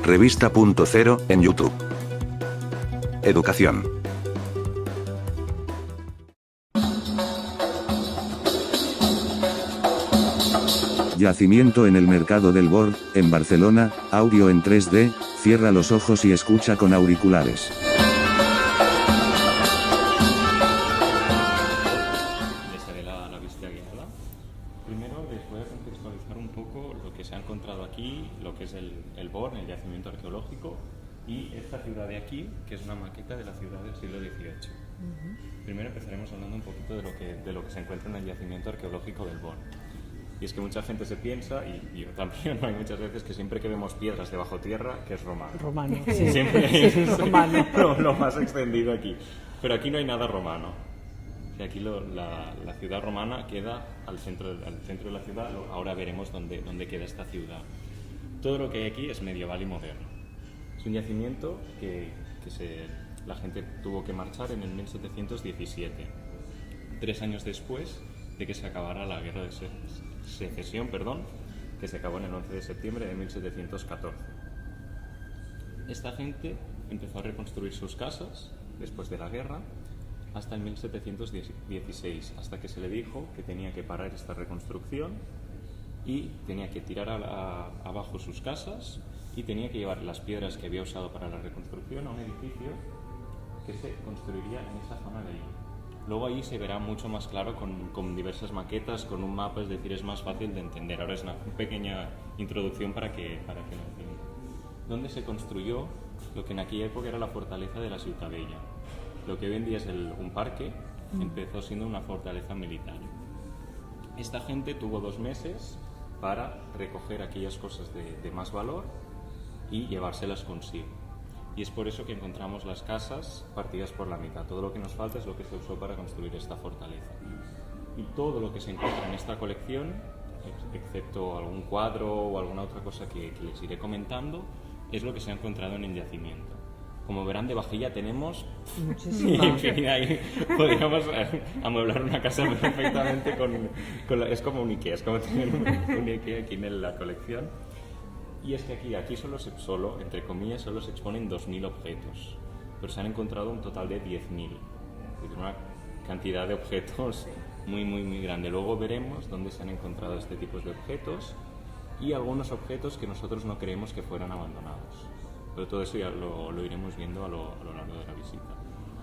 Revista Punto Cero en YouTube. Educación. Yacimiento en el Mercado del Bord, en Barcelona, audio en 3D, cierra los ojos y escucha con auriculares. Les haré la visita guiada. Primero les voy a contextualizar un poco lo que se ha encontrado aquí, lo que es el Born, el yacimiento arqueológico, y esta ciudad de aquí, que es una maqueta de la ciudad del siglo XVIII. Primero empezaremos hablando un poquito de lo que se encuentra en el yacimiento arqueológico del Born. Y es que mucha gente se piensa, y yo también, hay muchas veces que siempre que vemos piedras debajo tierra, que es romano. Romano, sí. Siempre es romano. lo más extendido aquí. Pero aquí no hay nada romano. Y aquí la ciudad romana queda al centro de la ciudad. Ahora veremos dónde queda esta ciudad. Todo lo que hay aquí es medieval y moderno. Es un yacimiento que la gente tuvo que marchar en el 1717, 3 años después de que se acabara la guerra de secesión, que se acabó en el 11 de septiembre de 1714. Esta gente empezó a reconstruir sus casas después de la guerra hasta el 1716, hasta que se le dijo que tenía que parar esta reconstrucción y tenía que tirar abajo sus casas y tenía que llevar las piedras que había usado para la reconstrucción a un edificio que se construiría en esa zona de ahí. Luego ahí se verá mucho más claro con diversas maquetas, con un mapa, es decir, es más fácil de entender. Ahora es una pequeña introducción para que lo entiendan. ¿Dónde se construyó lo que en aquella época era la fortaleza de la Ciutadella? Lo que hoy en día es un parque, empezó siendo una fortaleza militar. Esta gente tuvo 2 meses para recoger aquellas cosas de más valor y llevárselas consigo. Y es por eso que encontramos las casas partidas por la mitad. Todo lo que nos falta es lo que se usó para construir esta fortaleza. Y todo lo que se encuentra en esta colección, excepto algún cuadro o alguna otra cosa que les iré comentando, es lo que se ha encontrado en el yacimiento. Como verán, de vajilla tenemos infinidad. Podríamos amueblar una casa perfectamente es como un Ikea, es como tener un Ikea aquí en la colección. Y es que aquí solo, entre comillas, solo se exponen 2.000 objetos, pero se han encontrado un total de 10.000. Es una cantidad de objetos muy, muy, muy grande. Luego veremos dónde se han encontrado este tipo de objetos y algunos objetos que nosotros no creemos que fueran abandonados. Pero todo eso ya lo iremos viendo a lo largo de la visita.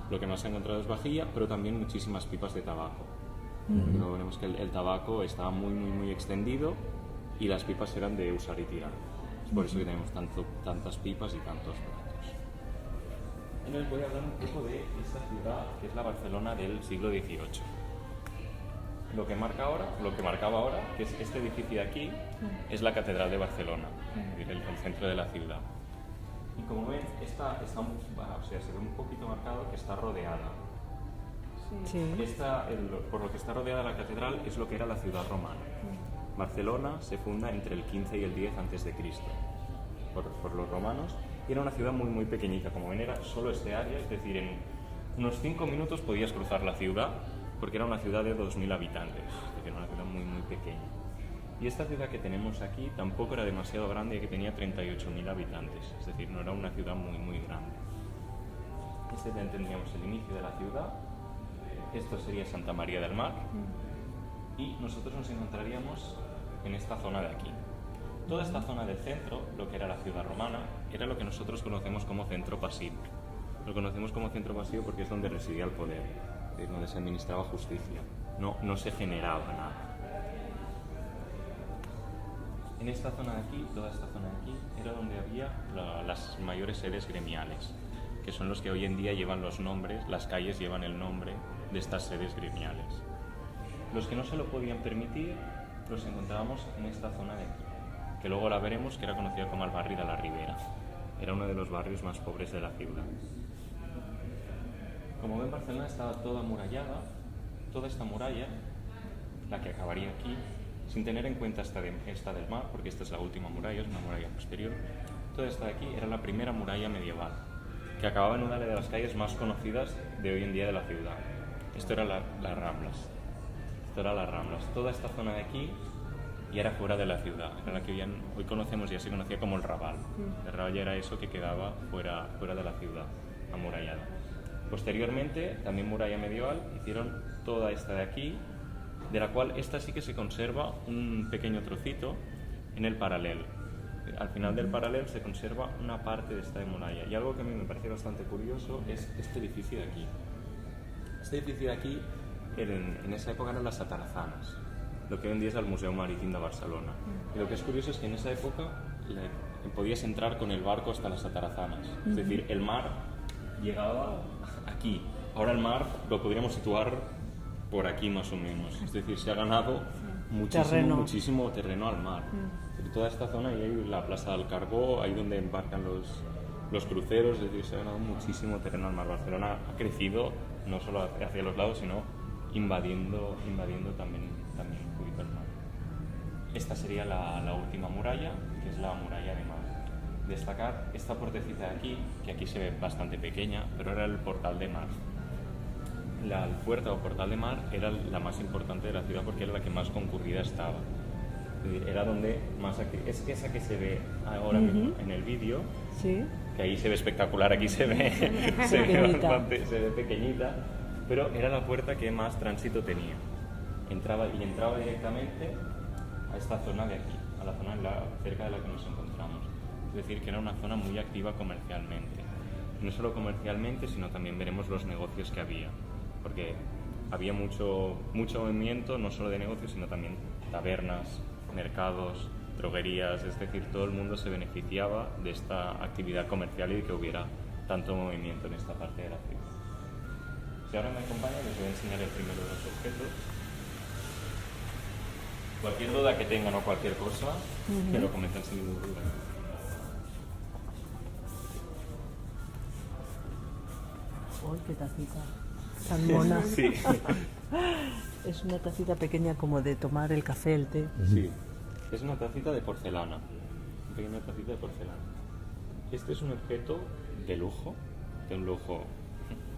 Lo que más se ha encontrado es vajilla, pero también muchísimas pipas de tabaco. Luego veremos que el tabaco estaba muy, muy, muy extendido y las pipas eran de usar y tirar. Es por eso que tenemos tantas pipas y tantos platos. Entonces voy a hablar un poco de esta ciudad que es la Barcelona del siglo XVIII. Lo que marcaba ahora, que es este edificio de aquí, es la Catedral de Barcelona, el centro de la ciudad. Y como ven, se ve un poquito marcado que está rodeada. Sí. Por lo que está rodeada la catedral es lo que era la ciudad romana. Barcelona se funda entre el 15 y el 10 a.C. por los romanos y era una ciudad muy muy pequeñita. Como ven, era solo este área, es decir, en unos 5 minutos podías cruzar la ciudad porque era una ciudad de 2.000 habitantes, es decir, una ciudad muy muy pequeña. Y esta ciudad que tenemos aquí tampoco era demasiado grande, ya que tenía 38.000 habitantes, es decir, no era una ciudad muy muy grande. Tendríamos el inicio de la ciudad, esto sería Santa María del Mar y nosotros nos encontraríamos en esta zona de aquí. Toda esta zona del centro, lo que era la ciudad romana, era lo que nosotros conocemos como centro pasivo. Lo conocemos como centro pasivo porque es donde residía el poder, es donde se administraba justicia, no se generaba nada. En esta zona de aquí, toda esta zona de aquí, era donde había las mayores sedes gremiales, que son los que hoy en día llevan los nombres, las calles llevan el nombre de estas sedes gremiales. Los que no se lo podían permitir los encontrábamos en esta zona de aquí, que luego la veremos, que era conocida como el barrio de la Ribera. Era uno de los barrios más pobres de la ciudad. Como ven, Barcelona estaba toda amurallada, toda esta muralla, la que acabaría aquí, sin tener en cuenta esta del mar, porque esta es la última muralla, es una muralla posterior. Toda esta de aquí era la primera muralla medieval, que acababa en una de las calles más conocidas de hoy en día de la ciudad. Esto era las Ramblas. Toda esta zona de aquí y era fuera de la ciudad, era la que hoy conocemos, ya se conocía como el Raval. El Raval ya era eso que quedaba fuera de la ciudad, amurallada. Posteriormente, también muralla medieval, hicieron toda esta de aquí, de la cual esta sí que se conserva un pequeño trocito en el paralel. Al final del paralel se conserva una parte de esta de muralla. Y algo que a mí me parece bastante curioso es este edificio de aquí. Este edificio de aquí, en esa época eran las Atarazanas, lo que hoy en día es el Museu Marítim de Barcelona. Y lo que es curioso es que en esa época podías entrar con el barco hasta las Atarazanas. Es decir, el mar llegaba aquí. Ahora el mar lo podríamos situar por aquí más o menos. Es decir, se ha ganado muchísimo terreno al mar. Toda esta zona, y hay la Plaza del Carbó, ahí donde embarcan los cruceros, es decir, se ha ganado muchísimo terreno al mar. Barcelona ha crecido no solo hacia los lados, sino invadiendo también un poquito el mar. Esta sería la última muralla, que es la muralla de mar. Destacar esta puertecita de aquí, que aquí se ve bastante pequeña, pero era el portal de mar. La puerta o portal de mar era la más importante de la ciudad porque era la que más concurrida estaba. Es decir, era donde más es esa que se ve ahora mismo en el vídeo, Sí. que ahí se ve espectacular, aquí se ve pequeñita, pero era la puerta que más tránsito tenía. Entraba directamente a esta zona de aquí, a la zona cerca de la que nos encontramos. Es decir, que era una zona muy activa comercialmente. No solo comercialmente, sino también veremos los negocios que había, porque había mucho movimiento, no solo de negocios, sino también tabernas, mercados, droguerías, es decir, todo el mundo se beneficiaba de esta actividad comercial y de que hubiera tanto movimiento en esta parte de la ciudad. Si ahora me acompaña, les voy a enseñar el primero de los objetos. Cualquier duda que tengan o cualquier cosa, que lo comenten sin ninguna duda. ¡Uy, qué tacita! Tan mona. Sí. Es una tacita pequeña como de tomar el café, el té. Sí. Es una tacita de porcelana. Una pequeña tacita de porcelana. Este es un objeto de lujo, de un lujo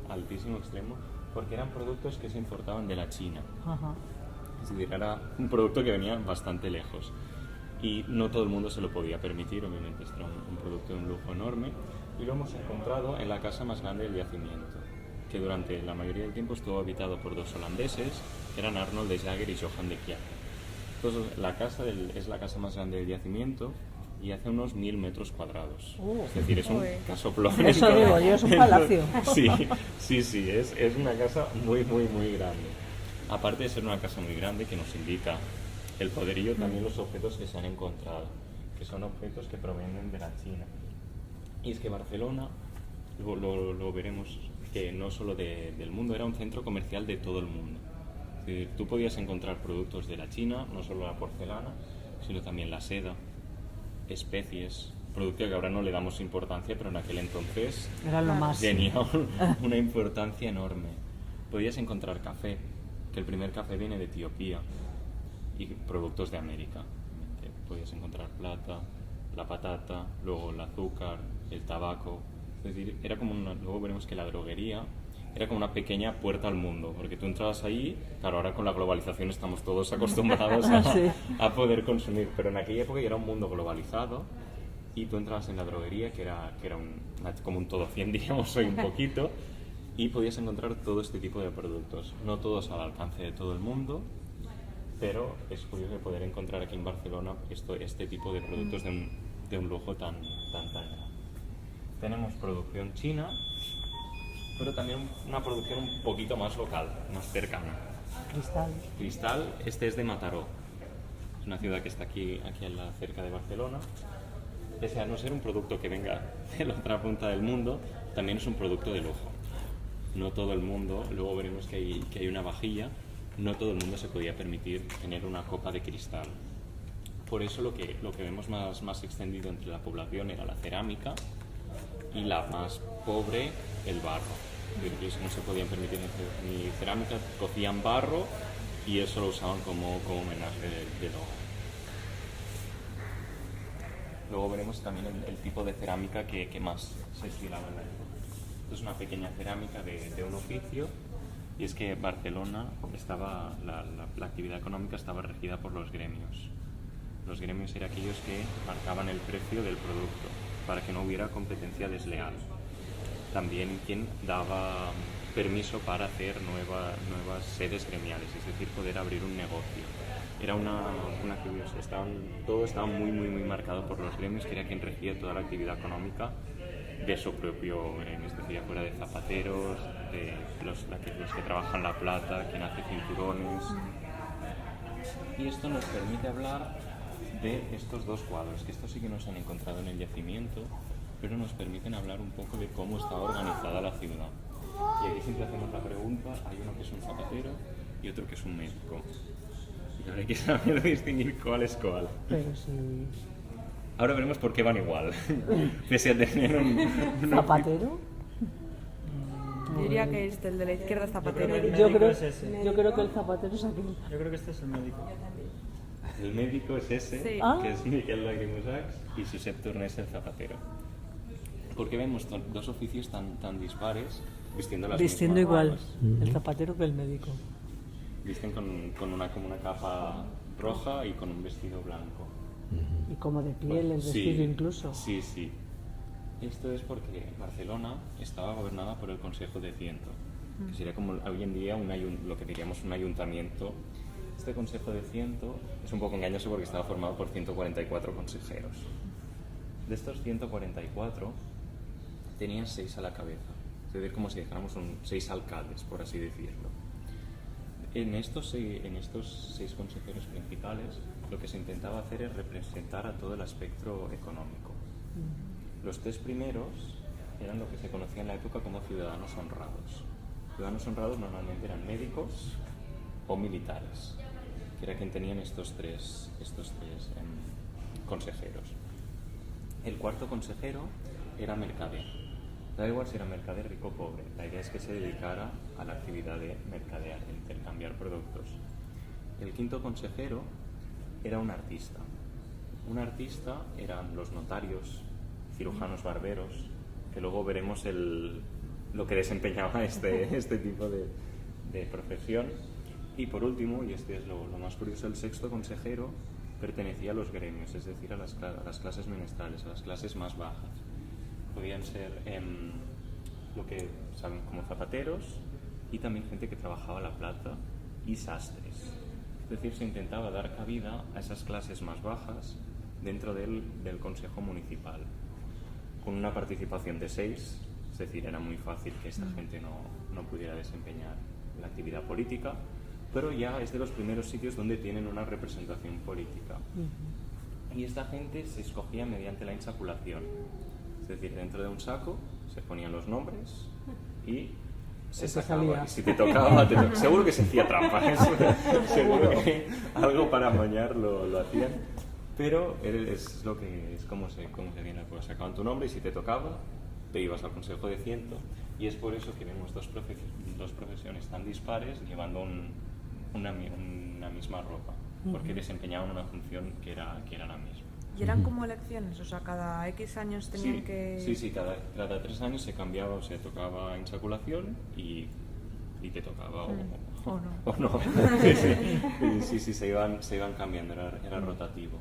altísimo, extremo, porque eran productos que se importaban de la China. Ajá. Es decir, era un producto que venía bastante lejos. Y no todo el mundo se lo podía permitir, obviamente. Este era un producto de un lujo enorme. Y lo hemos encontrado en la casa más grande del yacimiento, que durante la mayoría del tiempo estuvo habitado por dos holandeses, que eran Arnold de Jager y Johan de Kjaer. Entonces, la casa es la casa más grande del yacimiento y hace unos 1000 metros cuadrados. Es decir, es un casoplón. Eso digo yo, es un palacio. Sí, es una casa muy grande. Aparte de ser una casa muy grande, que nos indica el poderío, también los objetos que se han encontrado, que son objetos que provienen de la China. Y es que Barcelona, lo veremos, que no solo del mundo, era un centro comercial de todo el mundo. Es decir, tú podías encontrar productos de la China, no solo la porcelana, sino también la seda, especies, producto que ahora no le damos importancia, pero en aquel entonces Era lo más. tenía una importancia enorme. Podías encontrar café, que el primer café viene de Etiopía, y productos de América. Podías encontrar plata, la patata, luego el azúcar, el tabaco. Es decir, era como luego veremos que la droguería era como una pequeña puerta al mundo, porque tú entrabas ahí, claro, ahora con la globalización estamos todos acostumbrados a poder consumir, pero en aquella época era un mundo globalizado y tú entrabas en la droguería, que era como un todo 100, digamos, hoy un poquito, y podías encontrar todo este tipo de productos, no todos al alcance de todo el mundo, pero es curioso poder encontrar aquí en Barcelona este tipo de productos de un lujo tan grande. Tenemos producción china, pero también una producción un poquito más local, más cercana. Cristal, este es de Mataró. Es una ciudad que está aquí cerca de Barcelona. Pese a no ser un producto que venga de la otra punta del mundo, también es un producto de lujo. No todo el mundo, luego veremos que hay una vajilla, no todo el mundo se podía permitir tener una copa de cristal. Por eso lo que vemos más extendido entre la población era la cerámica y la más pobre, el barro. Ellos no se podían permitir ni cerámica, cocían barro y eso lo usaban como homenaje del hogar. Luego veremos también el tipo de cerámica que más se estilaba en la época. Esto es una pequeña cerámica de un oficio, y es que Barcelona la actividad económica estaba regida por los gremios. Los gremios eran aquellos que marcaban el precio del producto para que no hubiera competencia desleal. También quien daba permiso para hacer nuevas sedes gremiales, es decir, poder abrir un negocio. Era una curiosidad, todo estaba muy marcado por los gremios, que era quien regía toda la actividad económica de su propio gremio, es decir, fuera de zapateros, de los que trabajan la plata, quien hace cinturones. Y esto nos permite hablar de estos dos cuadros, que estos sí que no se han encontrado en el yacimiento, pero nos permiten hablar un poco de cómo está organizada la ciudad. Y aquí siempre hacemos la pregunta, hay uno que es un zapatero y otro que es un médico. Y ahora hay que saber distinguir cuál es cuál. Pero sí. Ahora veremos por qué van igual, pese a tener un ¿Zapatero? Yo diría que el de la izquierda es zapatero. Yo creo, es ese. yo creo que el zapatero es aquel. Yo creo que este es el médico. El médico es ese, Sí. que es Miquel Lagrimusacs, y Josep Torné es el zapatero. ¿Por qué vemos dos oficios tan dispares vistiendo las Vistiendo mismas igual ropas? el zapatero que el médico. Visten como una capa roja y con un vestido blanco. Y como de piel el vestido incluso. Sí. Esto es porque Barcelona estaba gobernada por el Consejo de Ciento, que sería como hoy en día lo que diríamos un ayuntamiento. Este Consejo de Ciento es un poco engañoso porque estaba formado por 144 consejeros. De estos 144 tenían 6 a la cabeza, es decir, como si dijéramos 6 alcaldes, por así decirlo. En estos 6 consejeros principales lo que se intentaba hacer es representar a todo el espectro económico. Los 3 primeros eran lo que se conocía en la época como ciudadanos honrados. Ciudadanos honrados normalmente eran médicos o militares, que era quien tenían estos tres consejeros. El cuarto consejero era mercader. Da igual si era mercader rico o pobre, la idea es que se dedicara a la actividad de mercadear, de intercambiar productos. El quinto consejero era un artista. Un artista eran los notarios, cirujanos barberos, que luego veremos lo que desempeñaba este tipo de profesión. Y por último, y este es lo más curioso, el sexto consejero pertenecía a los gremios, es decir, a las clases menestrales, a las clases más bajas. Podían ser lo que saben como zapateros y también gente que trabajaba la plata y sastres. Es decir, se intentaba dar cabida a esas clases más bajas dentro del Consejo Municipal, con una participación de 6, es decir, era muy fácil que esta gente no pudiera desempeñar la actividad política, pero ya es de los primeros sitios donde tienen una representación política. Y esta gente se escogía mediante la insaculación, es decir, dentro de un saco se ponían los nombres y se sacaba. Y si te tocaba, seguro que se hacía trampa, seguro que algo para amañar lo hacían, pero es como se viene la cosa. Sacaban tu nombre y si te tocaba, te ibas al Consejo de Ciento, y es por eso que vemos dos profesiones tan dispares llevando una misma ropa, porque desempeñaban una función que era la misma. ¿Y eran como elecciones? O sea, cada X años tenían que... Sí, cada 3 años se cambiaba, o se tocaba insaculación y te tocaba o no. Sí, se iban cambiando, era rotativo.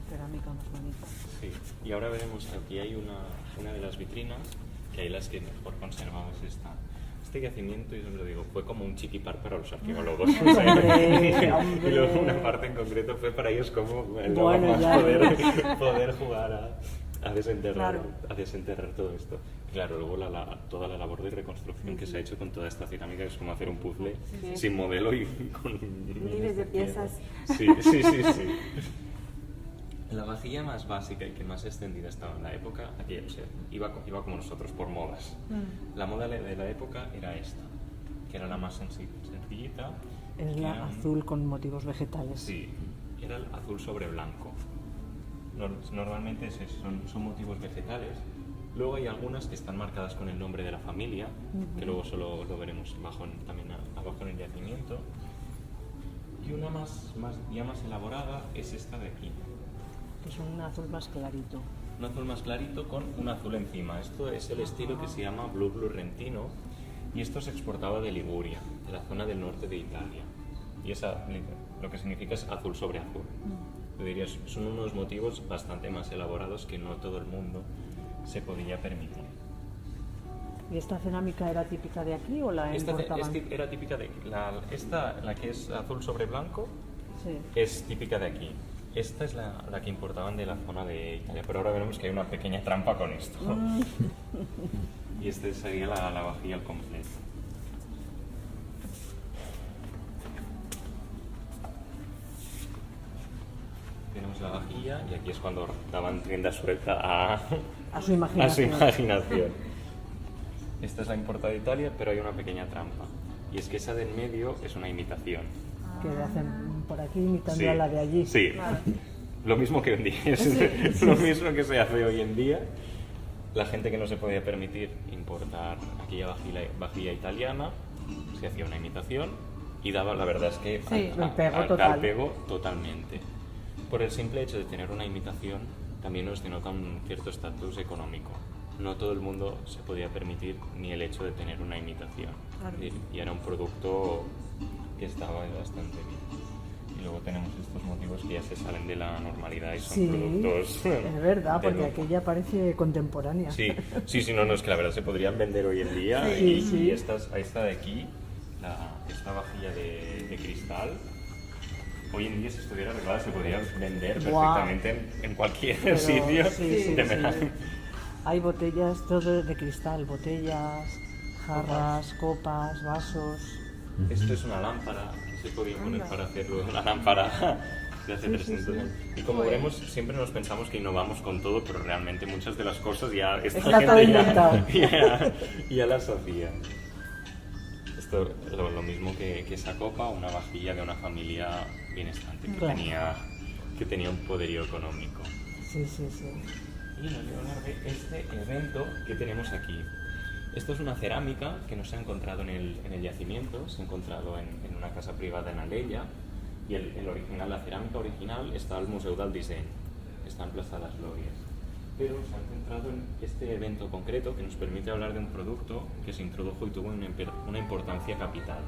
Cerámica más bonita. Sí, y ahora veremos que aquí hay una de las vitrinas, que hay las que mejor conservadas están. Este yacimiento, yo os lo digo, fue como un chiquipar para los arqueólogos. Y luego una parte en concreto fue para ellos como poder jugar a desenterrar todo esto. Claro, luego toda la labor de reconstrucción que se ha hecho con toda esta cerámica es como hacer un puzzle sin modelo y con miles de piezas. Sí. La vajilla más básica y que más extendida estaba en la época, iba como nosotros, por modas. La moda de la época era esta, que era la más sencillita. Es la azul con motivos vegetales. Sí, era el azul sobre blanco. Normalmente son motivos vegetales. Luego hay algunas que están marcadas con el nombre de la familia, que luego solo lo veremos también abajo en el yacimiento. Y una más elaborada es esta de aquí. que es un azul más clarito. Un azul más clarito con un azul encima. Esto es el estilo que se llama Blu Rentino y esto se exportaba de Liguria, de la zona del norte de Italia. Y lo que significa es azul sobre azul. Yo diría, son unos motivos bastante más elaborados que no todo el mundo se podía permitir. ¿Y esta cerámica era típica de aquí o la importaban? Era típica de la que es azul sobre blanco, Sí. es típica de aquí. Esta es la que importaban de la zona de Italia, pero ahora veremos que hay una pequeña trampa con esto. Y este sería la vajilla al completo. Tenemos la vajilla y aquí es cuando daban rienda suelta A su imaginación. Esta es la importada de Italia, pero hay una pequeña trampa. Y es que esa de en medio es una imitación. Que hacen por aquí imitando Sí, a la de allí. sí. Lo mismo que hoy en día, es lo mismo que se hace hoy en día. La gente que no se podía permitir importar aquella vajilla italiana, se hacía una imitación y daba, la verdad es que al pego totalmente. Por el simple hecho de tener una imitación, también nos denota un cierto estatus económico. No todo el mundo se podía permitir ni el hecho de tener una imitación. Claro. Y era un producto que estaba bastante bien. Y luego tenemos estos motivos que ya se salen de la normalidad y son Sí, productos. es verdad, de porque lujo. aquella parece contemporánea. Sí, no, es que la verdad se podrían vender hoy en día. Sí, y esta de aquí, esta vajilla de cristal, hoy en día si estuviera arreglada se podría vender perfectamente en cualquier Pero, sitio sí, de sí. verano. Hay botellas, todo de cristal, botellas, jarras, copas, vasos. Esto es una lámpara que se podía poner para hacerlo, una lámpara de hace 300 años. Y como veremos, siempre nos pensamos que innovamos con todo, pero realmente muchas de las cosas ya esta Está todo gente inventado. ya las hacía. Esto lo mismo que esa copa, una vajilla de una familia benestante Claro. que tenía un poderío económico. Sí, sí, sí. Y nos voy a hablar de este evento que tenemos aquí. Esto es una cerámica que no se ha encontrado en el yacimiento, se ha encontrado en una casa privada en Alella y la cerámica original está al Museu del Disseny, está en Plaza de las Glorias. Pero se ha centrado en este evento concreto que nos permite hablar de un producto que se introdujo y tuvo una importancia capital.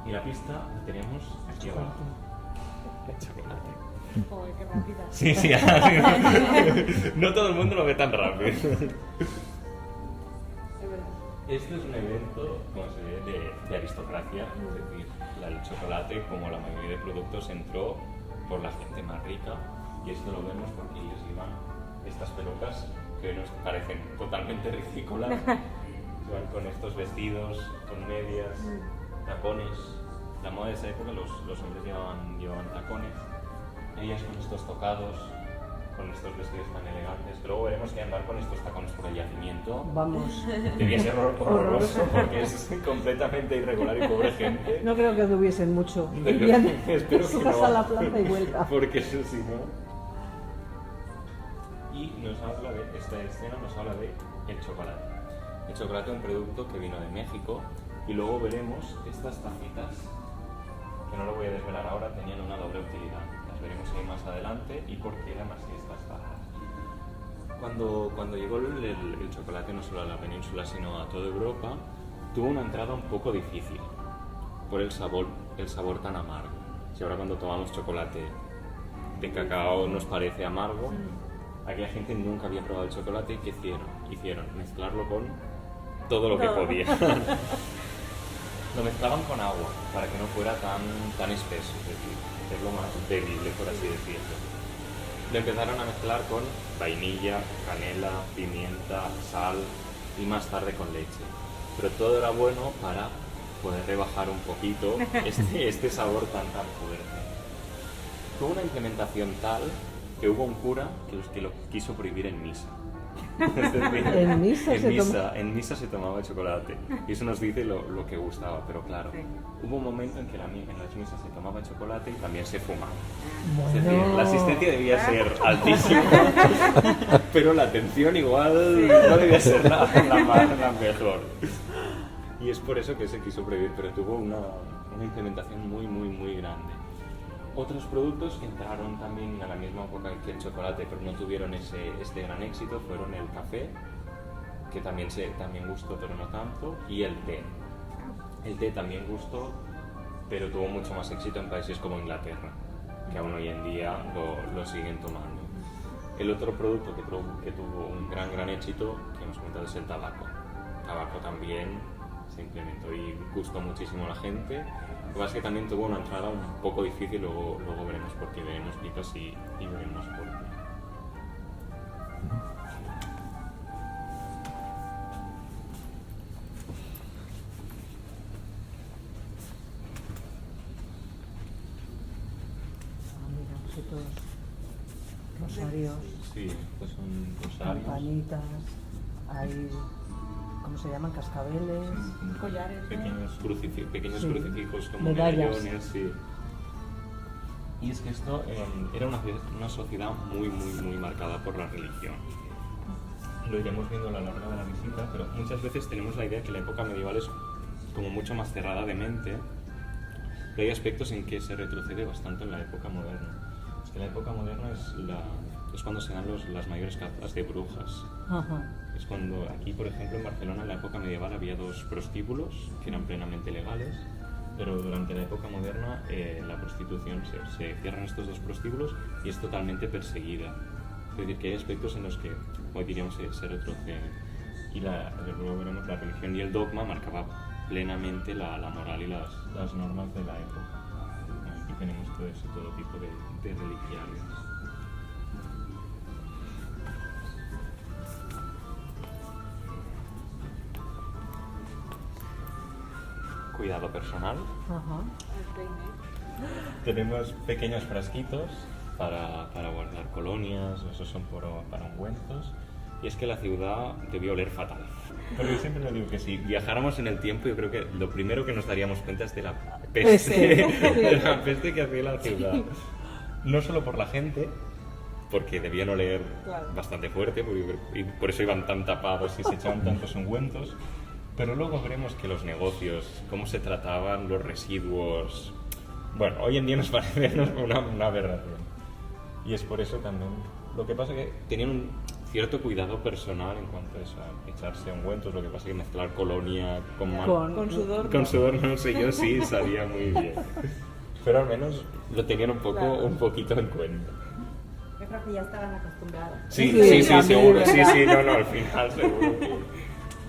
Y la pista la tenemos aquí abajo. El chocolate. Joder, qué rápida. Sí, no todo el mundo lo ve tan rápido. Es verdad. Este es un evento, como se ve, de aristocracia, es decir, el chocolate, como la mayoría de productos, entró por la gente más rica, y esto lo vemos porque ellos llevan estas pelucas que hoy nos parecen totalmente ridículas, van con estos vestidos, con medias, tacones. La moda de esa época, los hombres llevaban tacones, ellas con estos tocados, con estos vestidos tan elegantes, que luego veremos que andar con estos tacones por el yacimiento Vamos. debía ser horroroso porque es completamente irregular y pobre gente. No creo que tuviesen mucho. Irían Espero de su que casa no. a la plaza y vuelta. Porque eso sí, ¿no? Y esta escena nos habla de el chocolate. El chocolate es un producto que vino de México y luego veremos estas tacitas, que no lo voy a desvelar ahora, tenían una doble utilidad. Las veremos ahí más adelante y por qué eran así estas tazas. Cuando llegó el chocolate no solo a la península sino a toda Europa, tuvo una entrada un poco difícil por el sabor tan amargo. Si ahora cuando tomamos chocolate de cacao nos parece amargo, aquella gente nunca había probado el chocolate y ¿qué hicieron? Mezclarlo con todo lo que podían. Lo mezclaban con agua para que no fuera tan espeso, es decir, es lo más bebible, por así decirlo. Lo empezaron a mezclar con vainilla, canela, pimienta, sal y más tarde con leche. Pero todo era bueno para poder rebajar un poquito este sabor tan fuerte. Tuvo una implementación tal que hubo un cura que lo quiso prohibir en misa. Es decir, en misa se tomaba chocolate y eso nos dice lo que gustaba, pero claro, hubo un momento en que en las misas se tomaba chocolate y también se fumaba. Es decir, la asistencia debía ser altísima, pero la atención igual no debía ser la mejor. Y es por eso que se quiso prohibir, pero tuvo una implementación muy grande. otros productos que entraron también a la misma época que el chocolate, pero no tuvieron este gran éxito, fueron el café, que también gustó, pero no tanto, y el té. El té también gustó, pero tuvo mucho más éxito en países como Inglaterra, que aún hoy en día lo siguen tomando. El otro producto que tuvo un gran éxito, que hemos comentado, es el tabaco. El tabaco también se implementó y gustó muchísimo a la gente. Lo que pasa es que también tuvo una entrada un poco difícil, luego veremos por qué, veremos pitos y veremos por qué. Mira, objetos, rosarios, Sí, pues son rosarios. campanitas, hay, ¿cómo se llaman? Cascabeles. Collares, ¿no? Pequeños Sí. crucifijos como Medallas. medallones, sí. Y es que esto era una sociedad muy marcada por la religión. Lo iremos viendo a lo largo de la visita, pero muchas veces tenemos la idea que la época medieval es como mucho más cerrada de mente, pero hay aspectos en que se retrocede bastante en la época moderna. Es que la época moderna es cuando se dan las mayores cazas de brujas. Ajá. Es cuando aquí, por ejemplo, en Barcelona, en la época medieval había 2 prostíbulos que eran plenamente legales, pero durante la época moderna la prostitución se cierran estos 2 prostíbulos y es totalmente perseguida. Es decir, que hay aspectos en los que hoy diríamos se retrocede. Y luego veremos la religión y el dogma marcaba plenamente la moral y las normas de la época. Aquí tenemos todo tipo de reliquiarios. Cuidado personal. Ajá. El peine. Tenemos pequeños frasquitos para guardar colonias, esos son para ungüentos. Y es que la ciudad debió oler fatal. Pero yo siempre le digo que si viajáramos en el tiempo, yo creo que lo primero que nos daríamos cuenta es de la peste, de la peste que hacía la ciudad. No solo por la gente, porque debían oler bastante fuerte, y por eso iban tan tapados y se echaban tantos ungüentos. Pero luego veremos que los negocios, cómo se trataban los residuos... Bueno, hoy en día nos parece una aberración. Y es por eso también... Lo que pasa es que tenían un cierto cuidado personal en cuanto a eso, a echarse ungüentos. Lo que pasa es que mezclar colonia Con sudor. con sudor, no sé yo, sí sabía muy bien. Pero al menos lo tenían un poquito en cuenta. Yo creo que ya estaban acostumbrados. Sí, también, seguro. ¿verdad? Sí, no, al final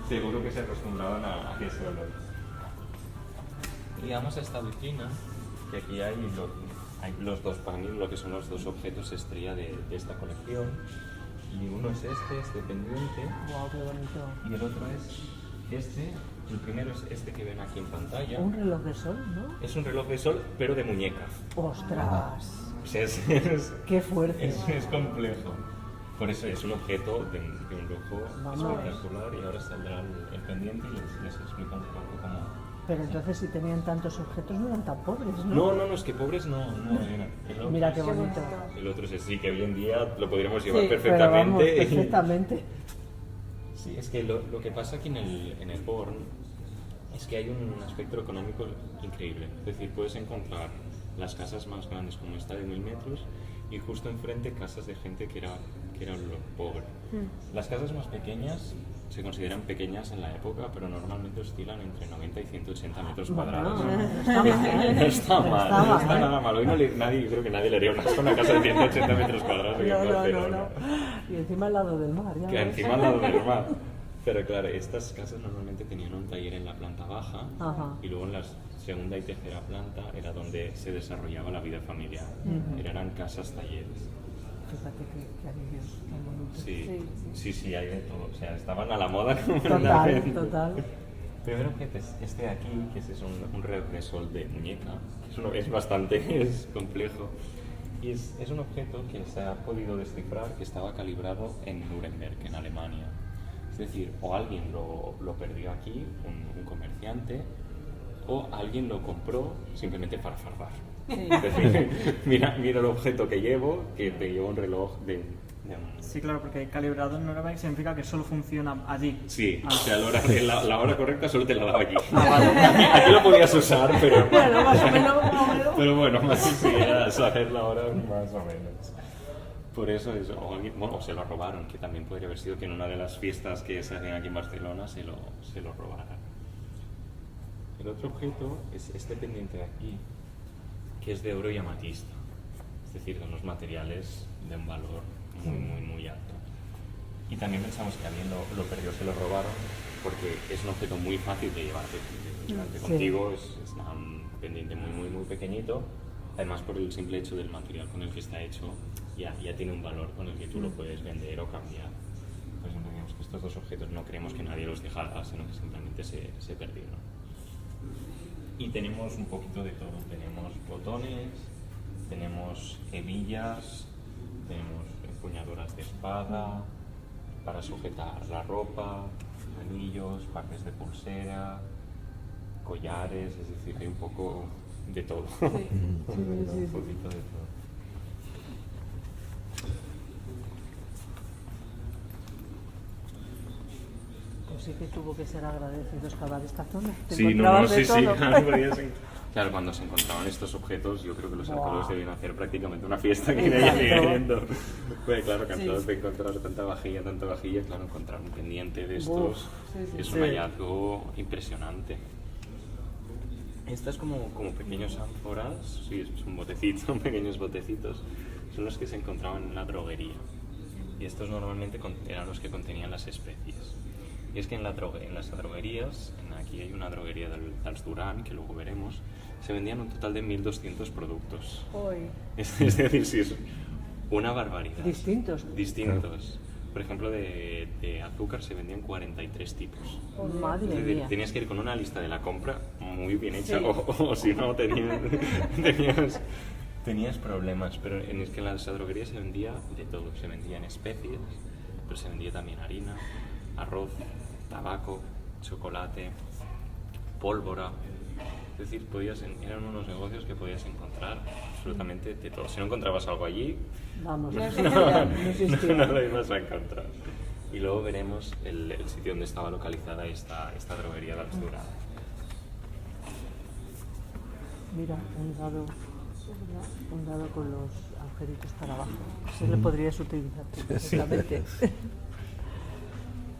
seguro que se acostumbraban a ese olor. Y vamos a esta vitrina, que aquí hay los dos, para mí, lo que son los 2 objetos estrella de esta colección. Y uno es este pendiente, Wow, qué bonito. y el otro es este. El primero es este que ven aquí en pantalla. Un reloj de sol, ¿no? Es un reloj de sol, pero de muñeca. ¡Ostras! O sea, ¡Qué fuerte! es complejo. Por eso es un objeto de un lujo Vamos. espectacular, y ahora saldrá el pendiente y les explico un poco cómo... Pero entonces si tenían tantos objetos no eran tan pobres, ¿no? No, es que pobres no eran. Mira qué bonito. El otro es sí, que hoy en día lo podríamos llevar Sí, perfectamente. pero vamos, perfectamente. Sí, es que lo que pasa aquí en el Born es que hay un aspecto económico increíble. Es decir, puedes encontrar las casas más grandes como esta de 1000 metros y justo enfrente casas de gente que era lo pobre. Las casas más pequeñas se consideran pequeñas en la época, pero normalmente oscilan entre 90 y 180 metros cuadrados. No está mal. No está mal, no está mal. nada mal. Hoy yo creo que nadie le haría una casa de 180 metros cuadrados en Barcelona. Y encima al lado del mar, ya Que ves. encima al lado del mar. Pero claro, estas casas normalmente tenían un taller en la planta baja. Ajá. Y luego en la segunda y tercera planta era donde se desarrollaba la vida familiar. Eran casas talleres. Fíjate que anillos tan bonitos. Sí, hay de todo. O sea, estaban a la moda como Total. El primer objeto es este de aquí, que es un reloj de sol de muñeca. Es bastante complejo. Y es un objeto que se ha podido descifrar que estaba calibrado en Nuremberg, en Alemania. Es decir, o alguien lo perdió aquí, un comerciante, o alguien lo compró simplemente para fardar. Es decir, mira el objeto que llevo un reloj de Sí, claro, porque calibrado en Nuremberg significa que solo funciona allí. Sí, Ah. o sea, la hora correcta solo te la daba allí. Ah, vale. Aquí lo podías usar, pero... Bueno, más o menos. Pero bueno, más sí, era saber la hora más o menos. Por eso, o se lo robaron, que también podría haber sido que en una de las fiestas que se hacen aquí en Barcelona se lo robaran. El otro objeto es este pendiente de aquí, que es de oro y amatista. Es decir, son los materiales de un valor muy alto. Y también pensamos que alguien lo perdió, se lo robaron, porque es un objeto muy fácil de llevarte contigo, es un pendiente muy pequeñito, además por el simple hecho del material con el que está hecho, ya tiene un valor con el que tú lo puedes vender o cambiar. Pues entendemos que estos dos objetos no creemos que nadie los dejara, sino que simplemente se perdieron. Y tenemos un poquito de todo, tenemos botones, tenemos hebillas, tenemos empuñaduras de espada, para sujetar la ropa, anillos, partes de pulsera, collares, es decir, hay un poco de todo. Un poquito de todo. Pues sí que tuvo que ser agradecido excavar esta zona. Te Sí, encontrabas de sí, todo. Claro, cuando se encontraban estos objetos, yo creo que los arqueólogos debían hacer prácticamente una fiesta que Exacto. viendo. Pues claro, cansados de encontrar tanta vajilla, claro, encontrar un pendiente de estos es un hallazgo impresionante. Estas como pequeños ánforas, sí, son botecitos, son pequeños botecitos, son los que se encontraban en la droguería. Y estos normalmente eran los que contenían las especies. Y es que en las droguerías, aquí hay una droguería dels Duran, que luego veremos, se vendían un total de 1.200 productos. Hoy. Es decir, sí, es una barbaridad. Distintos. Distintos. Por ejemplo, de azúcar se vendían 43 tipos. Madre Es decir, mía. tenías que ir con una lista de la compra muy bien hecha, o si no tenías problemas. Pero es que en esa droguería se vendía de todo. Se vendían especies, pero se vendía también harina, arroz, tabaco, chocolate, pólvora. Es decir, eran unos negocios que podías encontrar absolutamente de todo. Si no encontrabas algo allí, Vamos, no existía. lo ibas a encontrar. Y luego veremos el sitio donde estaba localizada esta droguería de Alsdura. Mira, un dado con los agujeritos para abajo. Se le podrías utilizar perfectamente.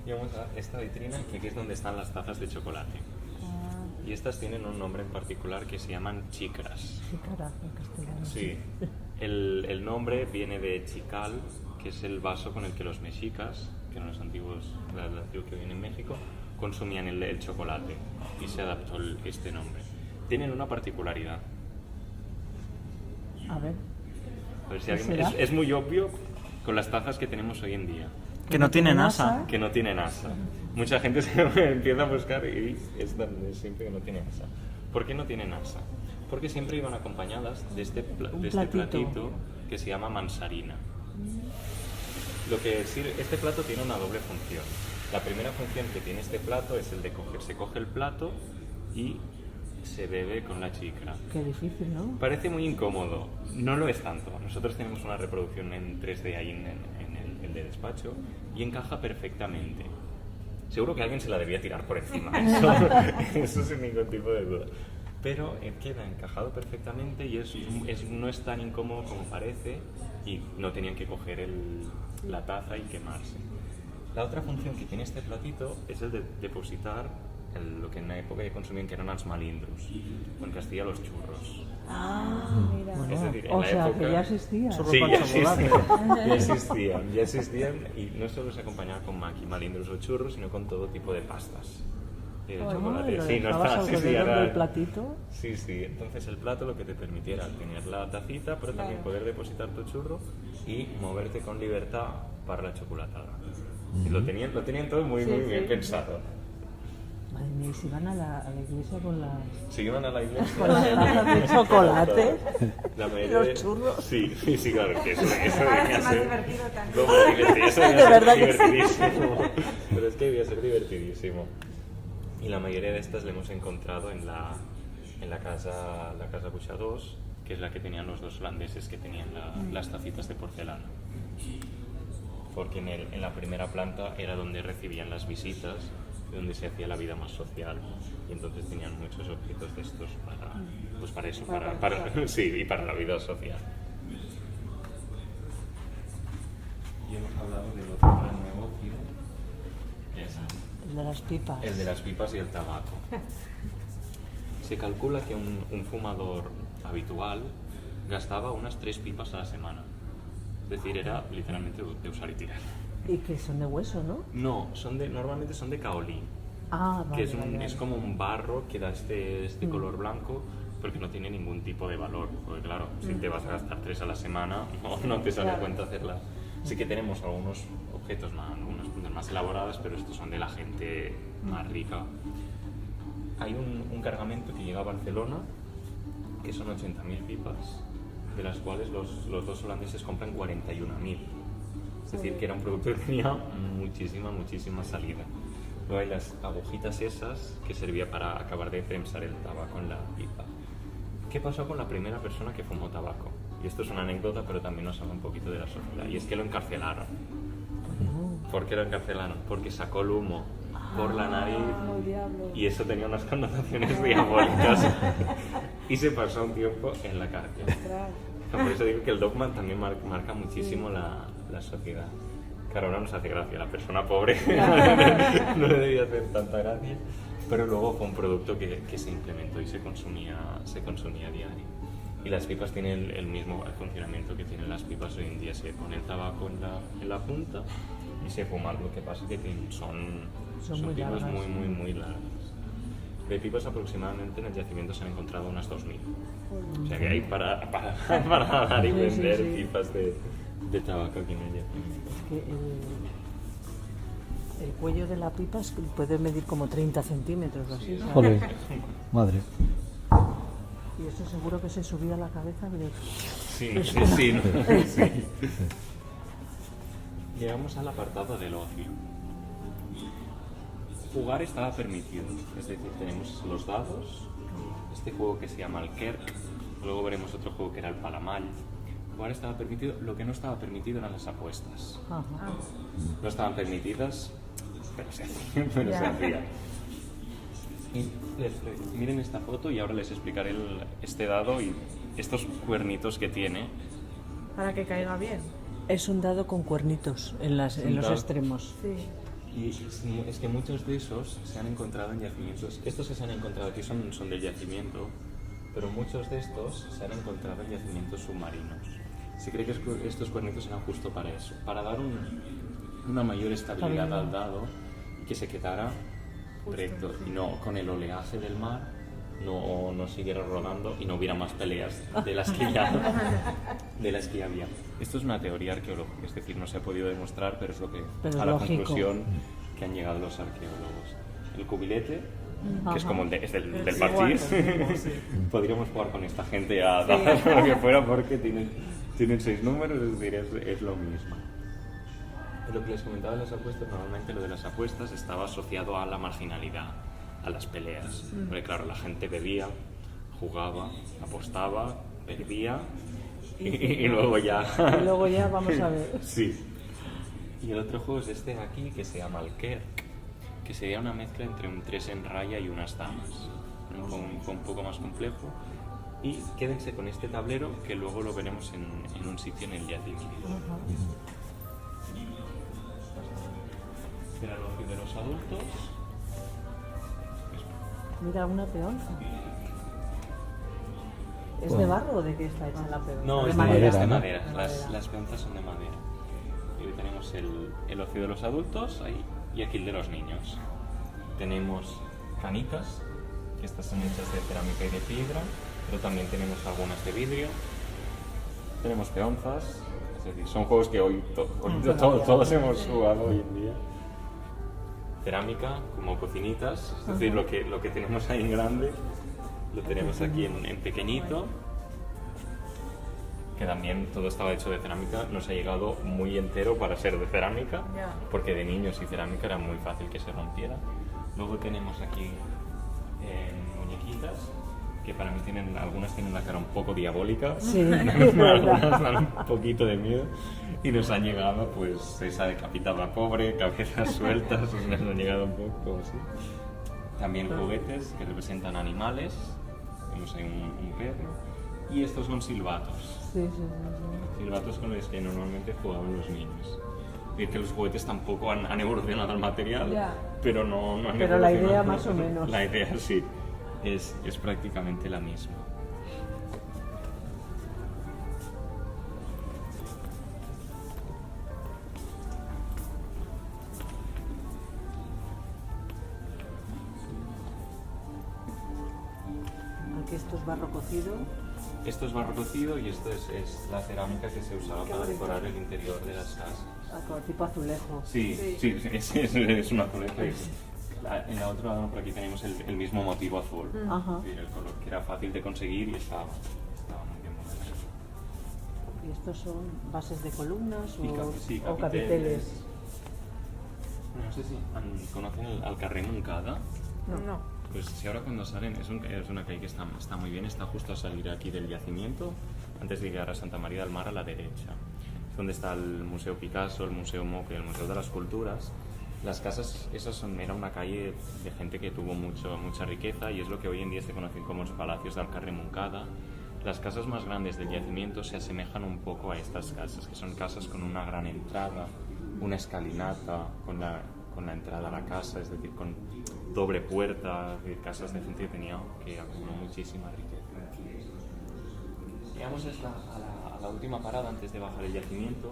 Y vamos a esta vitrina, que aquí es donde están las tazas de chocolate. Y estas tienen un nombre en particular que se llaman chicras. Sí, cara, en castellano. Sí. El nombre viene de chical, que es el vaso con el que los mexicas, que eran los antiguos, el antiguo que viene en México, consumían el chocolate. Y se adaptó este nombre. Tienen una particularidad. A ver. A ver si ¿Qué alguien, será? es muy obvio con las tazas que tenemos hoy en día. Que no tienen asa. Que no tienen asa. Mucha gente se empieza a buscar y es siempre que no tiene asa. ¿Por qué no tienen asa? Porque siempre iban acompañadas de este platito que se llama mansarina. Este plato tiene una doble función. La primera función que tiene este plato es el de se coge el plato y se bebe con la chica. Qué difícil, ¿no? Parece muy incómodo, no lo es tanto. Nosotros tenemos una reproducción en 3D ahí en el de despacho y encaja perfectamente. Seguro que alguien se la debía tirar por encima, eso sin ningún tipo de duda. Pero queda encajado perfectamente y no es tan incómodo como parece y no tenían que coger la taza y quemarse. La otra función que tiene este platito es el de depositar lo que en la época ya consumían, que eran los malindros, o en Castilla los churros. Mira. Es decir, en O la sea, época, que ya existía. Sí, ya existían y no solo se acompañaba con malindros o churros, sino con todo tipo de pastas. De chocolate. Lo Sí, no dejabas está, alrededor del platito. Sí, entonces el plato lo que te permitiera tener la tacita, pero también poder depositar tu churro y moverte con libertad para la chocolatada. Y lo tenían todo muy bien pensado. Madre mía, y si van a la iglesia con las... Si iban a la iglesia Con las tazas de chocolate. la mayoría Los de- churros. Sí, claro, que eso Ahora debía es más ser... divertido también. Eso debía De ser verdad que sí. divertidísimo. Pero es que debía ser divertidísimo. Y la mayoría de estas le hemos encontrado en la casa Buixadors, que es la que tenían los dos holandeses que tenían las tacitas de porcelana. porque en la primera planta era donde recibían las visitas, donde se hacía la vida más social, y entonces tenían muchos objetos de estos para eso, sí, y para la vida social. Y hemos hablado del otro gran negocio, que es El de las pipas. el de las pipas y el tabaco. Se calcula que un fumador habitual gastaba unas 3 pipas a la semana. Es decir, era literalmente de usar y tirar. Y que son de hueso, ¿no? No, normalmente son de caolín, Ah, vale, que vale, es como un barro que da este color blanco, porque no tiene ningún tipo de valor. Porque claro, si te vas a gastar 3 a la semana, no te sale cuenta hacerlas. Sí que tenemos algunos objetos algunas puntas más elaboradas, pero estos son de la gente más rica. Hay un cargamento que llega a Barcelona, que son 80.000 pipas, de las cuales los dos holandeses compran 41.000. Es decir, que era un producto que tenía muchísima salida. Luego hay las agujitas esas que servía para acabar de prensar el tabaco en la pipa. ¿Qué pasó con la primera persona que fumó tabaco? Y esto es una anécdota, pero también nos habla un poquito de la sociedad. Y es que lo encarcelaron. ¿Por qué lo encarcelaron? Porque sacó el humo por la nariz y eso tenía unas connotaciones diabólicas. Y se pasó un tiempo en la cárcel. Por eso digo que el dogma también marca muchísimo la sociedad. Claro, ahora nos hace gracia, la persona pobre no le debía hacer tanta gracia, pero luego fue un producto que se implementó y se consumía a diario. Y las pipas tienen el mismo funcionamiento que tienen las pipas hoy en día. Se pone el tabaco en la punta y se fuma. Lo que pasa es que son muy pipas largas. muy largas. De pipas aproximadamente en el yacimiento se han encontrado unas 2.000. O sea que hay para dar y vender sí. pipas de tabaco aquí en el yacimiento. Es que el cuello de la pipa puede medir como 30 centímetros o así. ¿sabes? Joder, madre. Y eso seguro que se subía a la cabeza. Pero... Sí. Llegamos al apartado del ocio. Jugar estaba permitido, es decir, tenemos los dados, este juego que se llama el Kerk, luego veremos otro juego que era el Palamall. Jugar estaba permitido, lo que no estaba permitido eran las apuestas. Ajá. No estaban permitidas, pero se hacían. Y miren esta foto y ahora les explicaré este dado y estos cuernitos que tiene. Para que caiga bien. Es un dado con cuernitos en los dado. extremos. Sí. Y es que muchos de esos se han encontrado en yacimientos. Estos que se han encontrado aquí son del yacimiento, pero muchos de estos se han encontrado en yacimientos submarinos. Se cree que estos cuernitos eran justo para eso, para dar una mayor estabilidad al dado y que se quedara recto y no con el oleaje del mar no siguiera rodando y no hubiera más peleas de las que ya había. Esto es una teoría arqueológica, es decir, no se ha podido demostrar, pero es lo que Pero a la lógico. conclusión que han llegado los arqueólogos. El cubilete, que es Ajá. como es del parchís, podríamos jugar con esta gente a dar lo que fuera porque tienen 6 números, es decir, es lo mismo. Lo que les comentaba de las apuestas, normalmente lo de las apuestas estaba asociado a la marginalidad, a las peleas. Porque claro, la gente bebía, jugaba, apostaba, perdía y luego ya... Y luego ya vamos a ver. Sí. Y el otro juego es este de aquí, que se llama el Kerk, que sería una mezcla entre un 3 en raya y unas damas. Un poco más complejo. Y quédense con este tablero, que luego lo veremos en un sitio en el yacimiento. Era el ocio de los adultos. Mira, una peonza. ¿Es de barro o de qué está hecha la peonza? No, de es madera. de ¿no? madera. Las peonzas son de madera. Y hoy tenemos el ocio de los adultos ahí, y aquí el de los niños. Tenemos canicas, que estas son hechas de cerámica y de piedra, pero también tenemos algunas de vidrio. Tenemos peonzas, es decir, son juegos que hoy todos hemos jugado hoy en día. Cerámica, como cocinitas, es decir, lo que tenemos ahí en grande, lo tenemos aquí en pequeñito, que también todo estaba hecho de cerámica, nos ha llegado muy entero para ser de cerámica, Ya. porque de niños y cerámica era muy fácil que se rompiera. Luego tenemos aquí muñequitas, que para mí algunas tienen la cara un poco diabólica, Sí, algunas dan un poquito de miedo, y nos han llegado pues esa decapitada pobre, cabezas sueltas, nos han llegado un poco así. También juguetes que representan animales, vemos ahí un perro, y estos son silbatos. sí, sí. Silbatos con los que normalmente jugaban los niños. Es decir, que los juguetes tampoco han evolucionado al material, Ya. pero no han Pero la evolucionado. idea más o menos. La idea sí, es prácticamente la misma. Aquí esto es barro cocido. Esto es barro cocido y esto es la cerámica que se usaba para decorar el interior de las casas. Como tipo azulejo. Sí, es un azulejo. En la otra, por aquí tenemos el mismo motivo azul. Ajá. Es decir, el color que era fácil de conseguir y estaba muy bien modelado. ¿Y estos son bases de columnas Sí, o capiteles? No sé si conocen al carrer Moncada. No. Pues si ahora cuando salen, es una calle que está muy bien, está justo a salir aquí del yacimiento, antes de llegar a Santa María del Mar a la derecha. Es donde está el Museo Picasso, el Museo Moque, el Museo de las Culturas. Las casas, era una calle de gente que tuvo mucha riqueza y es lo que hoy en día se conocen como los palacios del carrer Moncada. Las casas más grandes del yacimiento se asemejan un poco a estas casas, que son casas con una gran entrada, una escalinata con la entrada a la casa, es decir, con doble puerta, casas de gente que acumuló muchísima riqueza. Llegamos a la última parada antes de bajar el yacimiento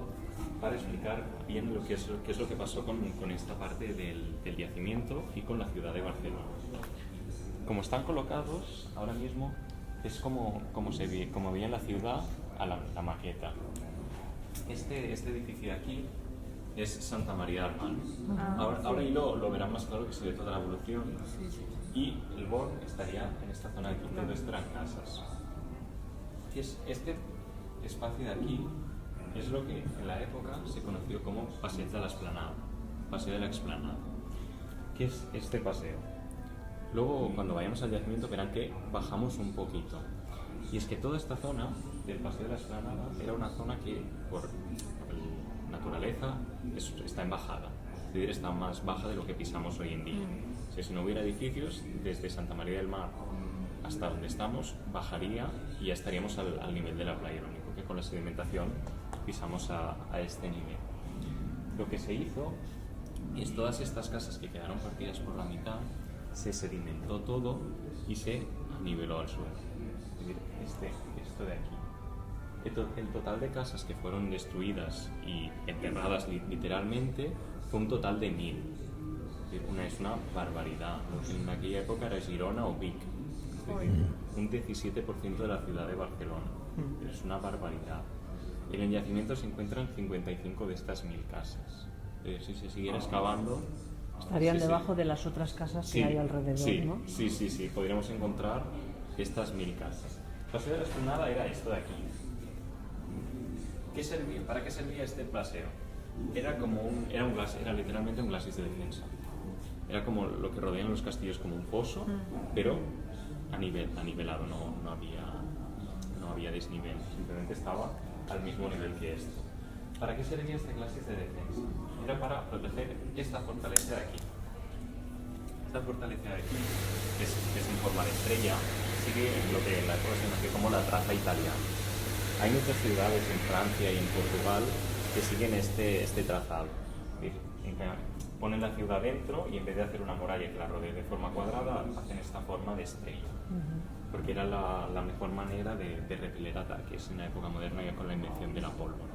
para explicar bien qué es lo que pasó con esta parte del yacimiento y con la ciudad de Barcelona. Como están colocados ahora mismo, es como veía en la ciudad a la maqueta. Este edificio de aquí es Santa María del Mar. Ahora ahí lo verán más claro, que se ve toda la evolución. Y el Born estaría en esta zona de aquí, donde estarán casas. Este espacio de aquí es lo que en la época se conoció como Paseo de la Explanada, Paseo de la Explanada, que es este paseo. Luego, cuando vayamos al yacimiento, verán que bajamos un poquito. Y es que toda esta zona del Paseo de la Explanada era una zona que, por naturaleza, está en bajada. Es decir, está más baja de lo que pisamos hoy en día. O sea, si no hubiera edificios, desde Santa María del Mar hasta donde estamos, bajaría y ya estaríamos al nivel de la playa. Lo único que con la sedimentación pisamos a este nivel. Lo que se hizo es todas estas casas que quedaron partidas por la mitad, se sedimentó todo y se niveló al suelo. Es decir, esto de aquí. El total de casas que fueron destruidas y enterradas literalmente fue un total de 1000. Es una barbaridad. Lo que en aquella época era Girona o Vic. Un 17% de la ciudad de Barcelona. Es una barbaridad. En el yacimiento se encuentran 55 de estas 1000 casas. Si se siguiera excavando... Estarían debajo de las otras casas que hay alrededor, ¿no? Sí. Podríamos encontrar estas 1000 casas. El paseo de la Explanada era esto de aquí. ¿Para qué servía este paseo? Era literalmente un glacis de defensa. Era como lo que rodean los castillos, como un foso, pero anivelado, no había desnivel, simplemente estaba al mismo nivel que esto. ¿Para qué servía este glacis de defensa? Era para proteger esta fortaleza de aquí. Esta fortaleza de aquí, que es en forma de estrella, sigue lo que en la época se conoce como la traza italiana. Hay muchas ciudades en Francia y en Portugal que siguen este trazado. Es decir, ponen la ciudad dentro y en vez de hacer una muralla que la rodee de forma cuadrada, hacen esta forma de estrella. Porque era la mejor manera de repeler ataques en la época moderna, ya con la invención de la pólvora.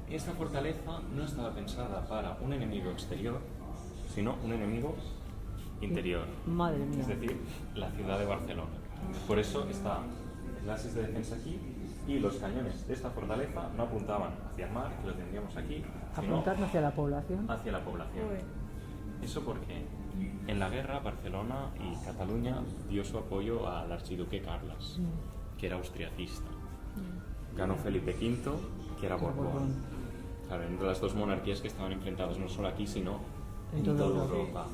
Esta fortaleza no estaba pensada para un enemigo exterior, sino un enemigo interior. Madre mía. Es decir, la ciudad de Barcelona. Por eso está el glacis de defensa aquí y los cañones de esta fortaleza no apuntaban hacia el mar, que lo tendríamos aquí, sino Apuntar hacia la población. hacia la población. Eso porque en la guerra Barcelona y Cataluña dio su apoyo al archiduque Carles, que era austriacista. Ganó Felipe V, que era Borbón. Claro, entre las dos monarquías que estaban enfrentadas no solo aquí, sino en toda Europa.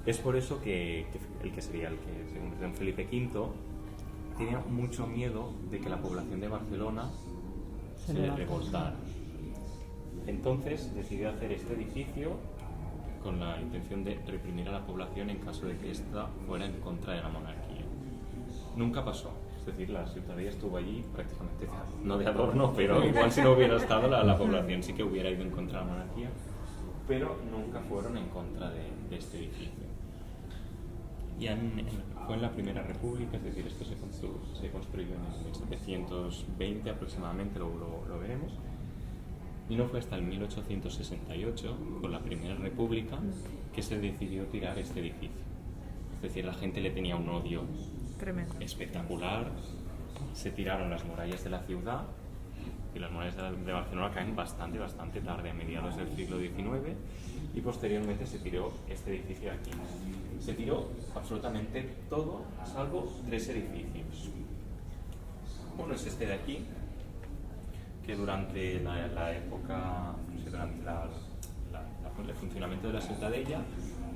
Es por eso que el que sería el que se convirtió en Felipe V tenía mucho miedo de que la población de Barcelona se revoltara. Entonces decidió hacer este edificio con la intención de reprimir a la población en caso de que ésta fuera en contra de la monarquía. Nunca pasó. Es decir, la ciutadella estuvo allí prácticamente, no de adorno, pero igual si no hubiera estado la población sí que hubiera ido en contra de la monarquía, pero nunca fueron en contra de este edificio. Ya fue en la Primera República, es decir, esto se construyó en el 1720 aproximadamente, luego lo veremos, y no fue hasta el 1868, con la Primera República, que se decidió tirar este edificio. Es decir, la gente le tenía un odio Tremendo. espectacular, se tiraron las murallas de la ciudad, y las murallas de Barcelona caen bastante tarde, a mediados del siglo XIX, y posteriormente se tiró este edificio de aquí. Se tiró absolutamente todo, salvo 3 edificios. Uno es este de aquí, que durante la época, no sé, durante el funcionamiento de la ciutadella,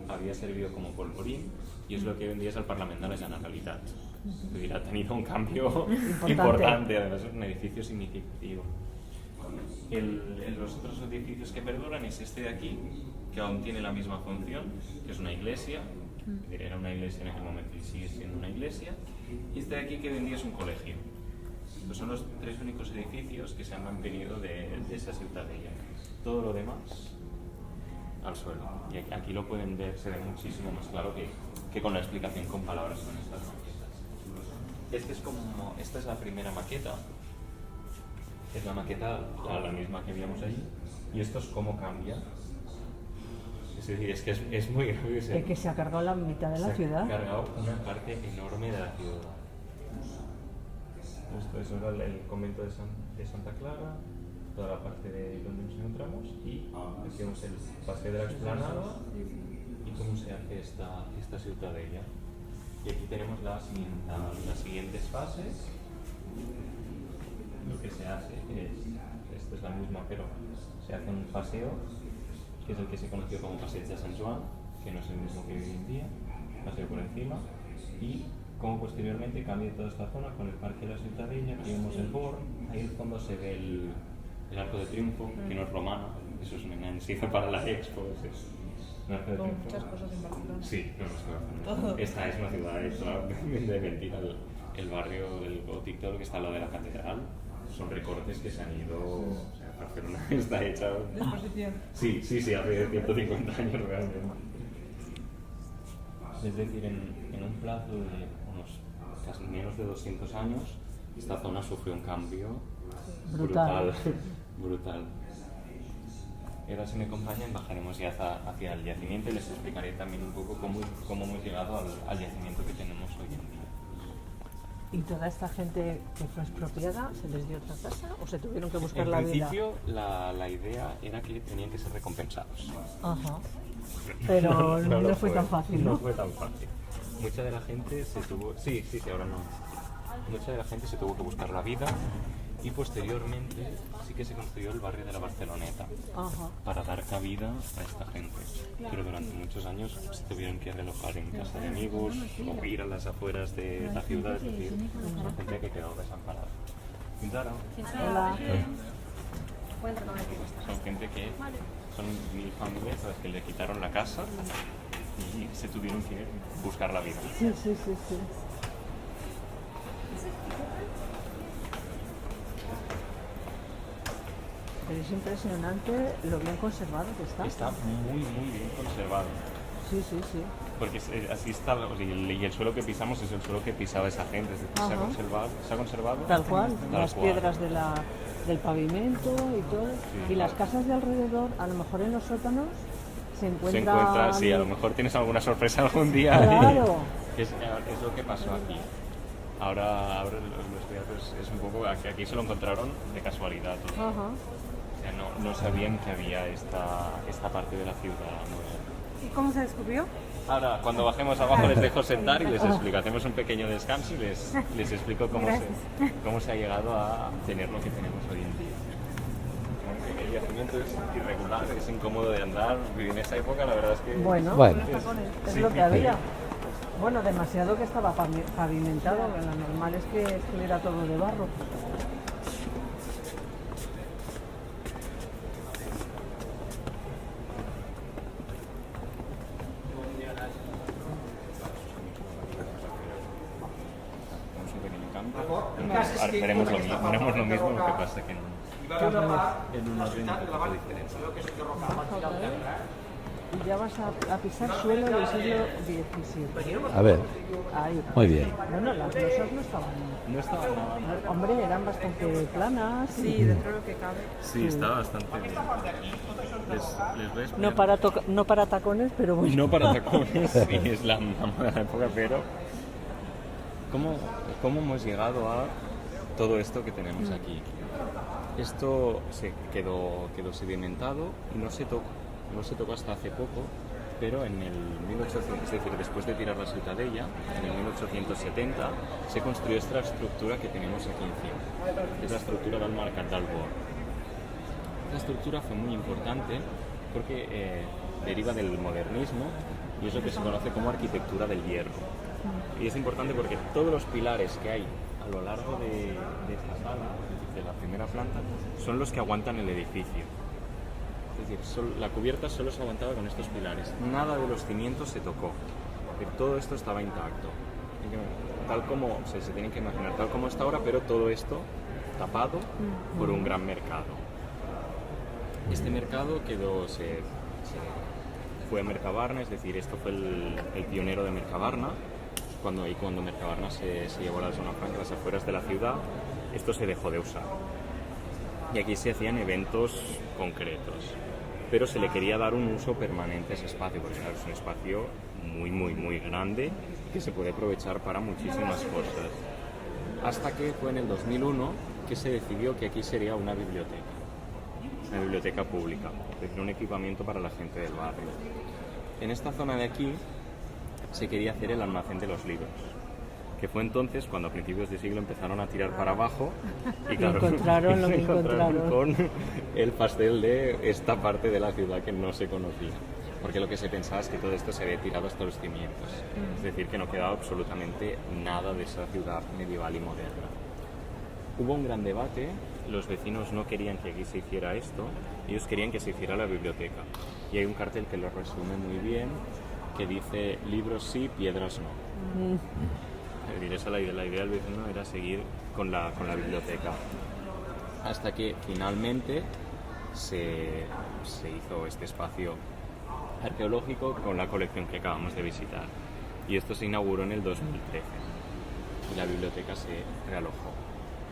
había servido como polvorín, y es lo que hoy en día es el Parlament de la Generalitat. Es decir, ha tenido un cambio importante, además es un edificio significativo. Los otros edificios que perduran es este de aquí, que aún tiene la misma función, que es una iglesia. Era una iglesia en aquel momento y sigue siendo una iglesia. Y este de aquí, que hoy en día es un colegio. Estos son los 3 únicos edificios que se han mantenido de esa ciutadella. Todo lo demás al suelo. Y aquí lo pueden ver, se ve muchísimo más claro que con la explicación con palabras con estas maquetas. Esta es la primera maqueta. Es la maqueta la misma que vimos allí. Y esto es cómo cambia. Es decir, es que es muy grave. El que se ha cargado la mitad de la ciudad. Se ha cargado una parte enorme de la ciudad. Eso era el convento de Santa Clara, toda la parte de donde nos encontramos, y aquí vemos el paseo de la explanada y cómo se hace esta ciutadella. Y aquí tenemos las siguientes fases. Lo que se hace esto es la misma, pero se hace un paseo, que es el que se conoció como Paseo de San Joan, que no es el mismo que hoy en día, paseo por encima, y como posteriormente cambia toda esta zona con el Parque de la Ciutadella, aquí vemos el Born, ahí al fondo se ve el Arco de Triunfo, que no es romano, eso es un ensayo para la Expo, es un Arco de Con Triunfo. muchas cosas en Barcelona. Sí, no es Barcelona. Esta es una ciudad de mentira, el barrio del Gótico, todo lo que está al lado de la catedral, son recortes que se han ido, o sea, Barcelona está hecha... De exposición. Sí, hace 150 años realmente. Es decir, en un plazo de unos casi menos de 200 años, esta zona sufrió un cambio brutal. Y ahora, si me acompañan, bajaremos ya hacia el yacimiento y les explicaré también un poco cómo hemos llegado al yacimiento que tenemos hoy en día. ¿Y toda esta gente que fue expropiada se les dio otra casa o se tuvieron que buscar la vida? En principio, la idea era que tenían que ser recompensados. Ajá. Pero no fue tan fácil, ¿no? No fue tan fácil. Mucha de la gente se tuvo... Sí, ahora no. Mucha de la gente se tuvo que buscar la vida y posteriormente sí que se construyó el barrio de la Barceloneta. Ajá. Para dar cabida a esta gente. Pero durante muchos años se tuvieron que relojar en casa de amigos o ir a las afueras de la ciudad, es decir, son gente que quedó desamparada. Claro. Hola. Son gente que son 1000 familias a las que le quitaron la casa y se tuvieron que buscar la vida. Sí. Pero es impresionante lo bien conservado que está. Está muy bien conservado. Sí. Porque así está, y el suelo que pisamos es el suelo que pisaba esa gente, es decir, se ha conservado Tal cual, tal las cual. piedras del pavimento y todo. Sí, y las claro. casas de alrededor, a lo mejor en los sótanos, se Se encuentra... encuentra, sí, a lo mejor tienes alguna sorpresa algún día. Claro. Es lo que pasó aquí. Ahora los estudiantes es un poco, aquí se lo encontraron de casualidad. Todo. Ajá. O sea, no sabían que había esta parte de la ciudad. ¿No? ¿Y cómo se descubrió? Ahora, cuando bajemos abajo les dejo sentar y les explico. Hacemos un pequeño descanso y les explico cómo se ha llegado a tener lo que tenemos hoy en día. el yacimiento es irregular, es incómodo de andar. Y en esa época la verdad es que... Bueno, Bueno. es lo que había. Bueno, demasiado que estaba pavimentado, lo normal es que estuviera todo de barro. Tenemos un pequeño campo. Ahora veremos lo mismo, lo que pasa que en un orden un poco diferente. Y ya vas a pisar suelo del siglo XVII. A ver, Ahí. muy bien. Bueno, las losas no estaban... No estaba nada. Hombre, eran bastante planas. Sí, dentro de lo que cabe. Sí, está bastante bien. Les voy a explicar. No para tacones, pero bueno. No para tacones, y es la moda de la época, pero ¿cómo hemos llegado a todo esto que tenemos aquí? Esto se quedó sedimentado y no se tocó hasta hace poco, pero en el 1800, es decir, después de tirar la Ciutadella, en el 1870, se construyó esta estructura que tenemos aquí encima, que es la estructura del Mercat del Bor. Esta estructura fue muy importante porque deriva del modernismo y es lo que se conoce como arquitectura del hierro. Y es importante porque todos los pilares que hay a lo largo de esta sala, de la primera planta, son los que aguantan el edificio. Es decir, la cubierta solo se aguantaba con estos pilares. Nada de los cimientos se tocó. Todo esto estaba intacto. Tal como se tienen que imaginar, tal como está ahora, pero todo esto tapado por un gran mercado. Este mercado se fue a Mercabarna, es decir, esto fue el pionero de Mercabarna. Cuando Mercabarna se llevó a la zona franca, las afueras de la ciudad, esto se dejó de usar. Y aquí se hacían eventos concretos, pero se le quería dar un uso permanente a ese espacio, porque claro, es un espacio muy, muy, muy grande que se puede aprovechar para muchísimas cosas. Hasta que fue en el 2001 que se decidió que aquí sería una biblioteca pública, es decir, un equipamiento para la gente del barrio. En esta zona de aquí se quería hacer el almacén de los libros, que fue entonces cuando a principios de siglo empezaron a tirar para abajo y claro, encontraron lo que se encontraron encontraron. con el pastel de esta parte de la ciudad que no se conocía, porque lo que se pensaba es que todo esto se había tirado hasta los cimientos, es decir, que no quedaba absolutamente nada de esa ciudad medieval y moderna. Hubo un gran debate, los vecinos no querían que aquí se hiciera esto, ellos querían que se hiciera la biblioteca, y hay un cartel que lo resume muy bien, que dice libros sí, piedras no. Es decir, esa la idea del vecino era seguir con la biblioteca. Hasta que finalmente se hizo este espacio arqueológico con la colección que acabamos de visitar. Y esto se inauguró en el 2013 y la biblioteca se realojó.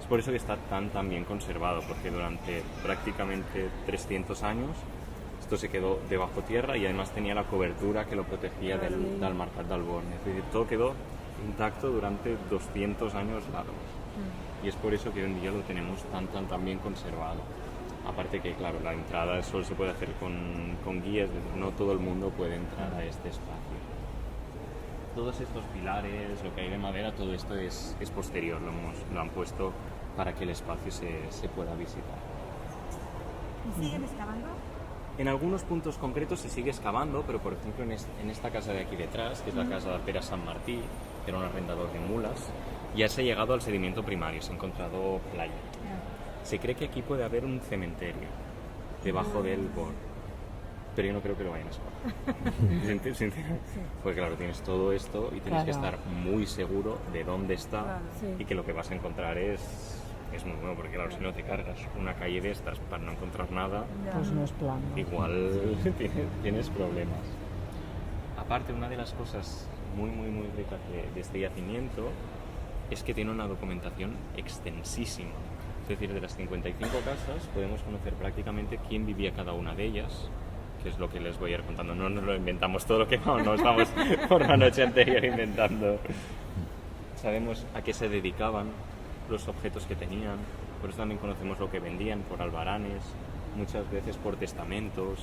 Es por eso que está tan bien conservado, porque durante prácticamente 300 años esto se quedó debajo tierra y además tenía la cobertura que lo protegía del Mercat del Born. Es decir, todo quedó intacto durante 200 años largos. Y es por eso que hoy en día lo tenemos tan bien conservado. Aparte que, claro, la entrada solo se puede hacer con guías, es decir, no todo el mundo puede entrar a este espacio. Todos estos pilares, lo que hay de madera, todo esto es posterior, lo han puesto para que el espacio se pueda visitar. ¿Y siguen excavando? En algunos puntos concretos se sigue excavando, pero por ejemplo en esta casa de aquí detrás, que es la casa de Pere Sant Martí, que era un arrendador de mulas, ya se ha llegado al sedimento primario, se ha encontrado playa. Se cree que aquí puede haber un cementerio debajo del Bor, pero yo no creo que lo vayan a excavar. Sinceramente. Porque claro, tienes todo esto y tienes que estar muy seguro de dónde está y que lo que vas a encontrar es muy bueno, porque claro, si no te cargas una calle de estas para no encontrar nada, Pues no es plano. igual tienes problemas. Aparte, una de las cosas muy ricas de este yacimiento es que tiene una documentación extensísima. Es decir, de las 55 casas podemos conocer prácticamente quién vivía cada una de ellas, que es lo que les voy a ir contando. No nos lo inventamos todo lo que no estamos por la noche anterior inventando. Sabemos a qué se dedicaban, los objetos que tenían, por eso también conocemos lo que vendían por albaranes, muchas veces por testamentos,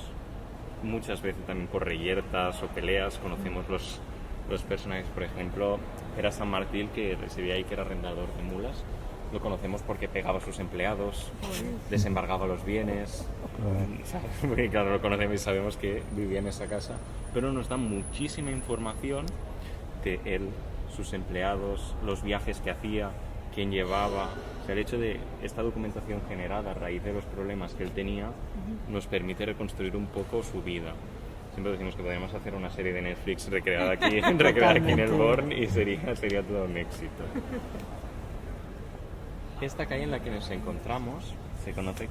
muchas veces también por reyertas o peleas. Conocemos los personajes, por ejemplo, era Sant Martí, que residía ahí, que era arrendador de mulas, Lo conocemos porque pegaba a sus empleados, desembargaba los bienes, ¿sabes? Porque claro, lo conocemos y sabemos que vivía en esa casa, pero nos dan muchísima información de él, sus empleados, los viajes que hacía, quién llevaba. O sea, el hecho de esta documentación generada a raíz de los problemas que él tenía nos permite reconstruir un poco su vida. Siempre decimos que podríamos hacer una serie de Netflix recreada aquí en el Born y sería todo un éxito. Esta calle en la que nos encontramos se conocía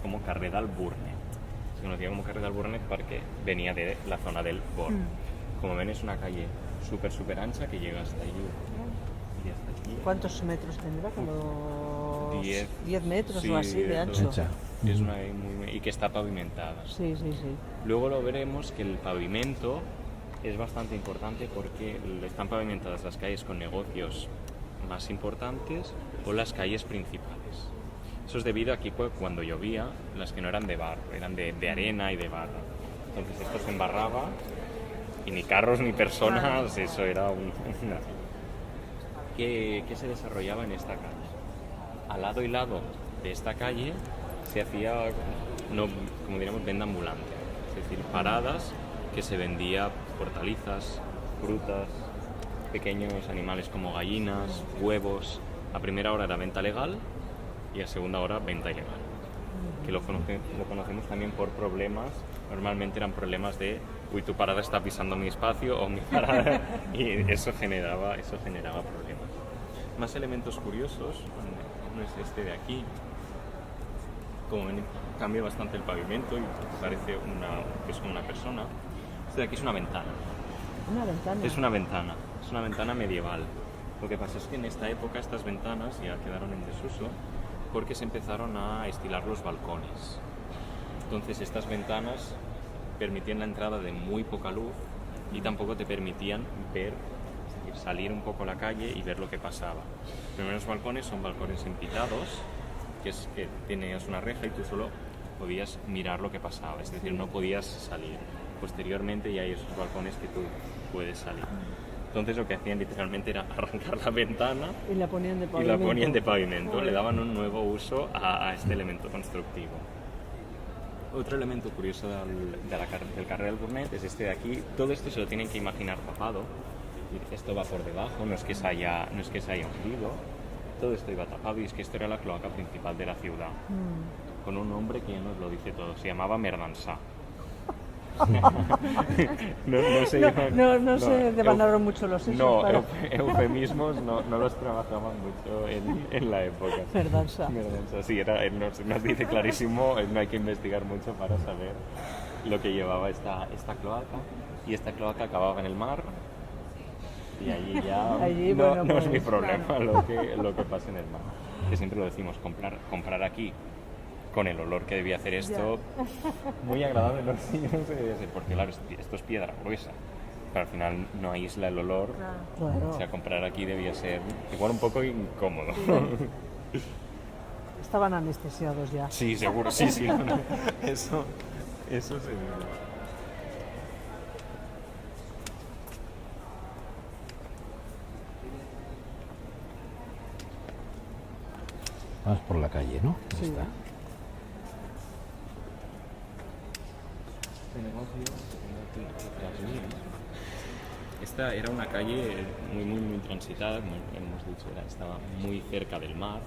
como Carrer del Burnet. Se conocía como Carrer del Burnet porque venía de la zona del Born. Como ven, es una calle súper ancha que llega hasta allí. Y hasta aquí. ¿Cuántos metros tendrá? Como 10 metros sí, o así de ancho. Y es una y que está pavimentada. Sí. Luego lo veremos que el pavimento es bastante importante porque están pavimentadas las calles con negocios más importantes o las calles principales. Eso es debido a que cuando llovía, las que no eran de barro, eran de arena y de barro. Entonces esto se embarraba y ni carros ni personas, eso era una... ¿Qué se desarrollaba en esta calle? Al lado y lado de esta calle se hacía, como diríamos, venta ambulante, es decir, paradas que se vendía hortalizas, frutas, pequeños animales como gallinas, huevos. A primera hora era venta legal y a segunda hora venta ilegal, que lo conocemos también por problemas. Normalmente eran problemas de tu parada está pisando mi espacio o mi parada, y eso generaba problemas. Más elementos curiosos, uno es este de aquí. Como ven, cambia bastante el pavimento y parece que es como una persona. Este de aquí es una ventana. ¿Una ventana? Es una ventana medieval. Lo que pasa es que en esta época estas ventanas ya quedaron en desuso porque se empezaron a estilar los balcones. Entonces estas ventanas permitían la entrada de muy poca luz y tampoco te permitían ver, es decir, salir un poco a la calle y ver lo que pasaba. Los primeros balcones son balcones empitados, que tenías una reja y tú solo podías mirar lo que pasaba, es decir, no podías salir. Posteriormente ya hay esos balcones que tú puedes salir. Entonces lo que hacían literalmente era arrancar la ventana y la ponían de pavimento. Le daban un nuevo uso a este elemento constructivo. Otro elemento curioso del Carrer del Burnet es este de aquí. Todo esto se lo tienen que imaginar tapado. Esto va por debajo, no es que se haya hundido. Todo esto iba tapado y es que esto era la cloaca principal de la ciudad. Con un nombre que ya nos lo dice todo. Se llamaba Merdansá. No se devanaron mucho los sesos. No, eufemismos no los trabajaban mucho en la época. Merdansá. Sí, nos dice clarísimo, no hay que investigar mucho para saber lo que llevaba esta cloaca. Y esta cloaca acababa en el mar y allí ya no es mi problema lo que pasa en el mar. Que siempre lo decimos, comprar aquí con el olor que debía hacer esto, muy agradable, no sé, debía ser, porque claro, esto es piedra gruesa, pero al final no aísla el olor. Claro. O sea, comprar aquí debía ser igual un poco incómodo. Estaban anestesiados ya. Sí, seguro, sí. Eso seguro. Vamos por la calle, ¿no? Sí. Está. Esta era una calle muy transitada, como hemos dicho, estaba muy cerca del mar,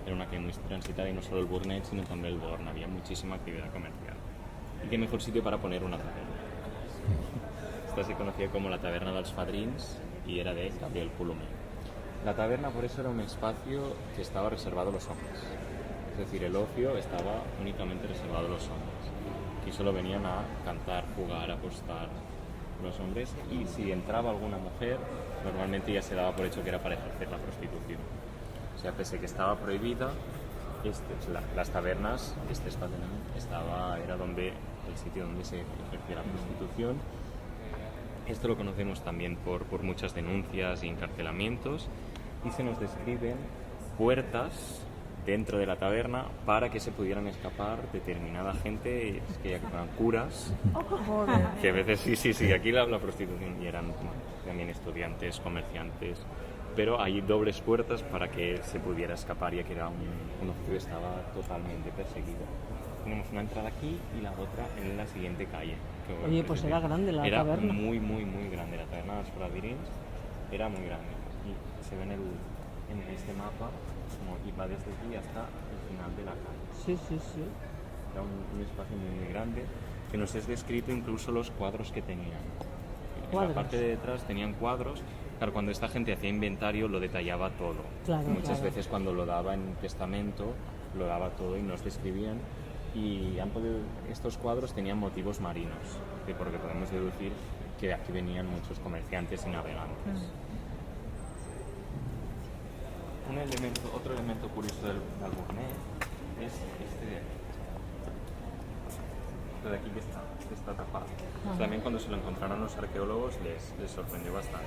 era una calle muy transitada y no solo el Burnet, sino también el Born, había muchísima actividad comercial. Y qué mejor sitio para poner una taberna. Esta se conocía como la Taberna dels Fadrins y era de Gabriel Colomer. La taberna por eso era un espacio que estaba reservado a los hombres, es decir, el ocio estaba únicamente reservado a los hombres. Aquí solo venían a cantar, jugar, apostar los hombres, y si entraba alguna mujer, normalmente ya se daba por hecho que era para ejercer la prostitución. O sea, pese a que estaba prohibida, las tabernas, este espacio era el sitio donde se ejercía la prostitución. Esto lo conocemos también por muchas denuncias y encarcelamientos, y se nos describen puertas dentro de la taberna para que se pudieran escapar determinada gente, es que eran curas, que a veces sí, aquí la prostitución, y eran también estudiantes, comerciantes, pero hay dobles puertas para que se pudiera escapar, ya que era un oficio que estaba totalmente perseguido. Tenemos una entrada aquí y la otra en la siguiente calle. Oye, pues era grande la taberna. Era muy grande. La taberna de los Fradirins era muy grande. Y se ve en este mapa como iba desde aquí hasta el final de la calle. Sí, sí, sí. Era un espacio muy grande que nos es descrito incluso los cuadros que tenían. En la parte de detrás tenían cuadros. Claro, cuando esta gente hacía inventario lo detallaba todo. Claro, Muchas veces cuando lo daba en testamento lo daba todo y nos describían. Y estos cuadros tenían motivos marinos, porque podemos deducir que aquí venían muchos comerciantes y navegantes. Otro elemento curioso del Albornez es este de aquí. Este de aquí que está tapado. También cuando se lo encontraron los arqueólogos les sorprendió bastante.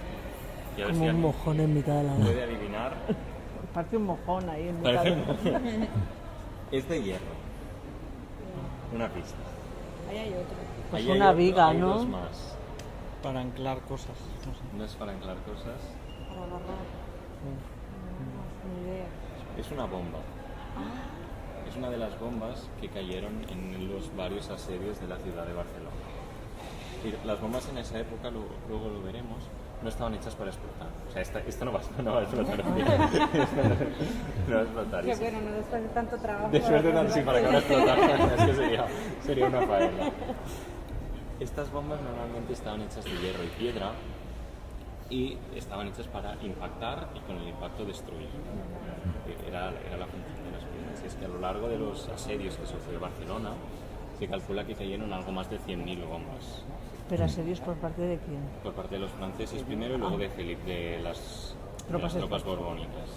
Y a ver Como si un mojón en mitad de la nada. puede adivinar. Parte un mojón ahí en mitad de... Es de hierro. Una pista. Ahí hay otro. Pues Ahí hay una otro, viga, hay ¿no? dos más. Para anclar cosas. No sé. No es para anclar cosas. Para agarrar. Ni idea. Es una bomba. Es una de las bombas que cayeron en los varios asedios de la ciudad de Barcelona. Y las bombas en esa época, luego lo veremos, no estaban hechas para explotar. O sea, esto no va a explotar. No va a explotar. Qué bueno, no después de tanto trabajo. Después de tanto, sí, para que ahora explotara, es que sería una faena. Estas bombas normalmente estaban hechas de hierro y piedra y estaban hechas para impactar y con el impacto destruir. Era la función de las bombas. Es que a lo largo de los asedios que sufrió Barcelona, se calcula que cayeron algo más de 100.000 bombas. ¿Pero asedios por parte de quién? Por parte de los franceses primero y luego de Felipe, de las tropas borbónicas.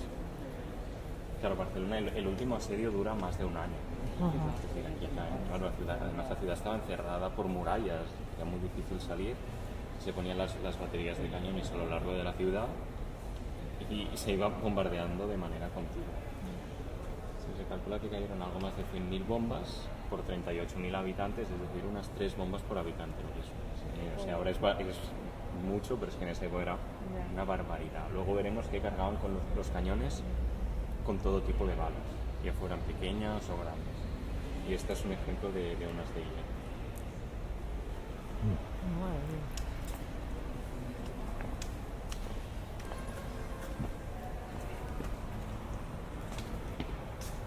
Claro, Barcelona, el último asedio dura más de un año. Es decir, aquí, claro, además la ciudad estaba encerrada por murallas, era muy difícil salir. Se ponían las baterías de cañones a lo largo de la ciudad y se iba bombardeando de manera continua. Se calcula que cayeron algo más de 100.000 bombas por 38.000 habitantes, es decir, unas 3 bombas por habitante. O sea, ahora es mucho, pero es que en esa época era una barbaridad. Luego veremos que cargaban con los cañones con todo tipo de balas, ya fueran pequeñas o grandes. Y este es un ejemplo de unas de ellas. Madre mía.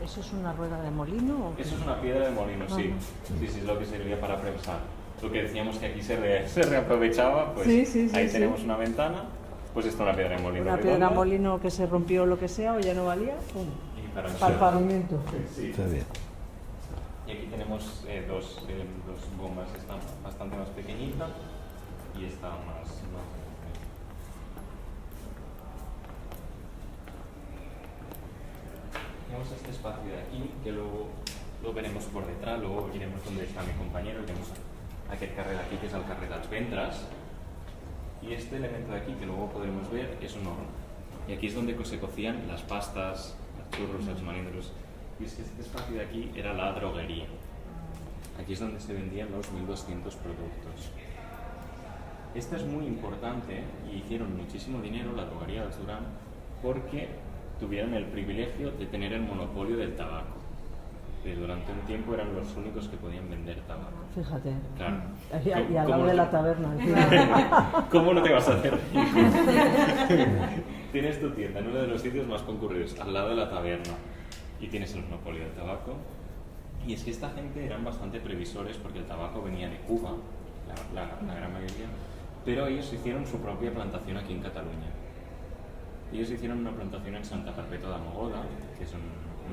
¿Eso es una rueda de molino? ¿O qué? Eso es una piedra de molino, sí. Sí, es lo que servía para prensar. Lo que decíamos que aquí se reaprovechaba, pues Sí, ahí tenemos una ventana, pues esto es una piedra de molino. Una piedra de molino que se rompió o lo que sea o ya no valía. ¡Pum! Y para Para el pavimento. Sí. Está bien. Y aquí tenemos dos bombas, esta bastante más pequeñita y esta más tenemos este espacio de aquí que luego lo veremos por detrás, luego iremos donde está mi compañero, iremos a aquest carrer d'aquí que és el carrer dels Ventres, y este elemento de aquí que luego podremos ver es un horno, y aquí es donde se cocían las pastas, los churros, los malindros, y es que este espacio de aquí era la droguería. Aquí es donde se vendían los 1.200 productos. Esto es muy importante y hicieron muchísimo dinero la droguería del Durán porque tuvieron el privilegio de tener el monopolio del tabaco. Que durante un tiempo eran los únicos que podían vender tabaco. Fíjate. Claro. Y al lado de la taberna. Encima. ¿Cómo no te vas a hacer? Tienes tu tienda en uno de los sitios más concurridos, al lado de la taberna, y tienes el monopolio del tabaco. Y es que esta gente eran bastante previsores porque el tabaco venía de Cuba, la gran mayoría, pero ellos hicieron su propia plantación aquí en Cataluña. Ellos hicieron una plantación en Santa Perpètua de Mogoda, que es un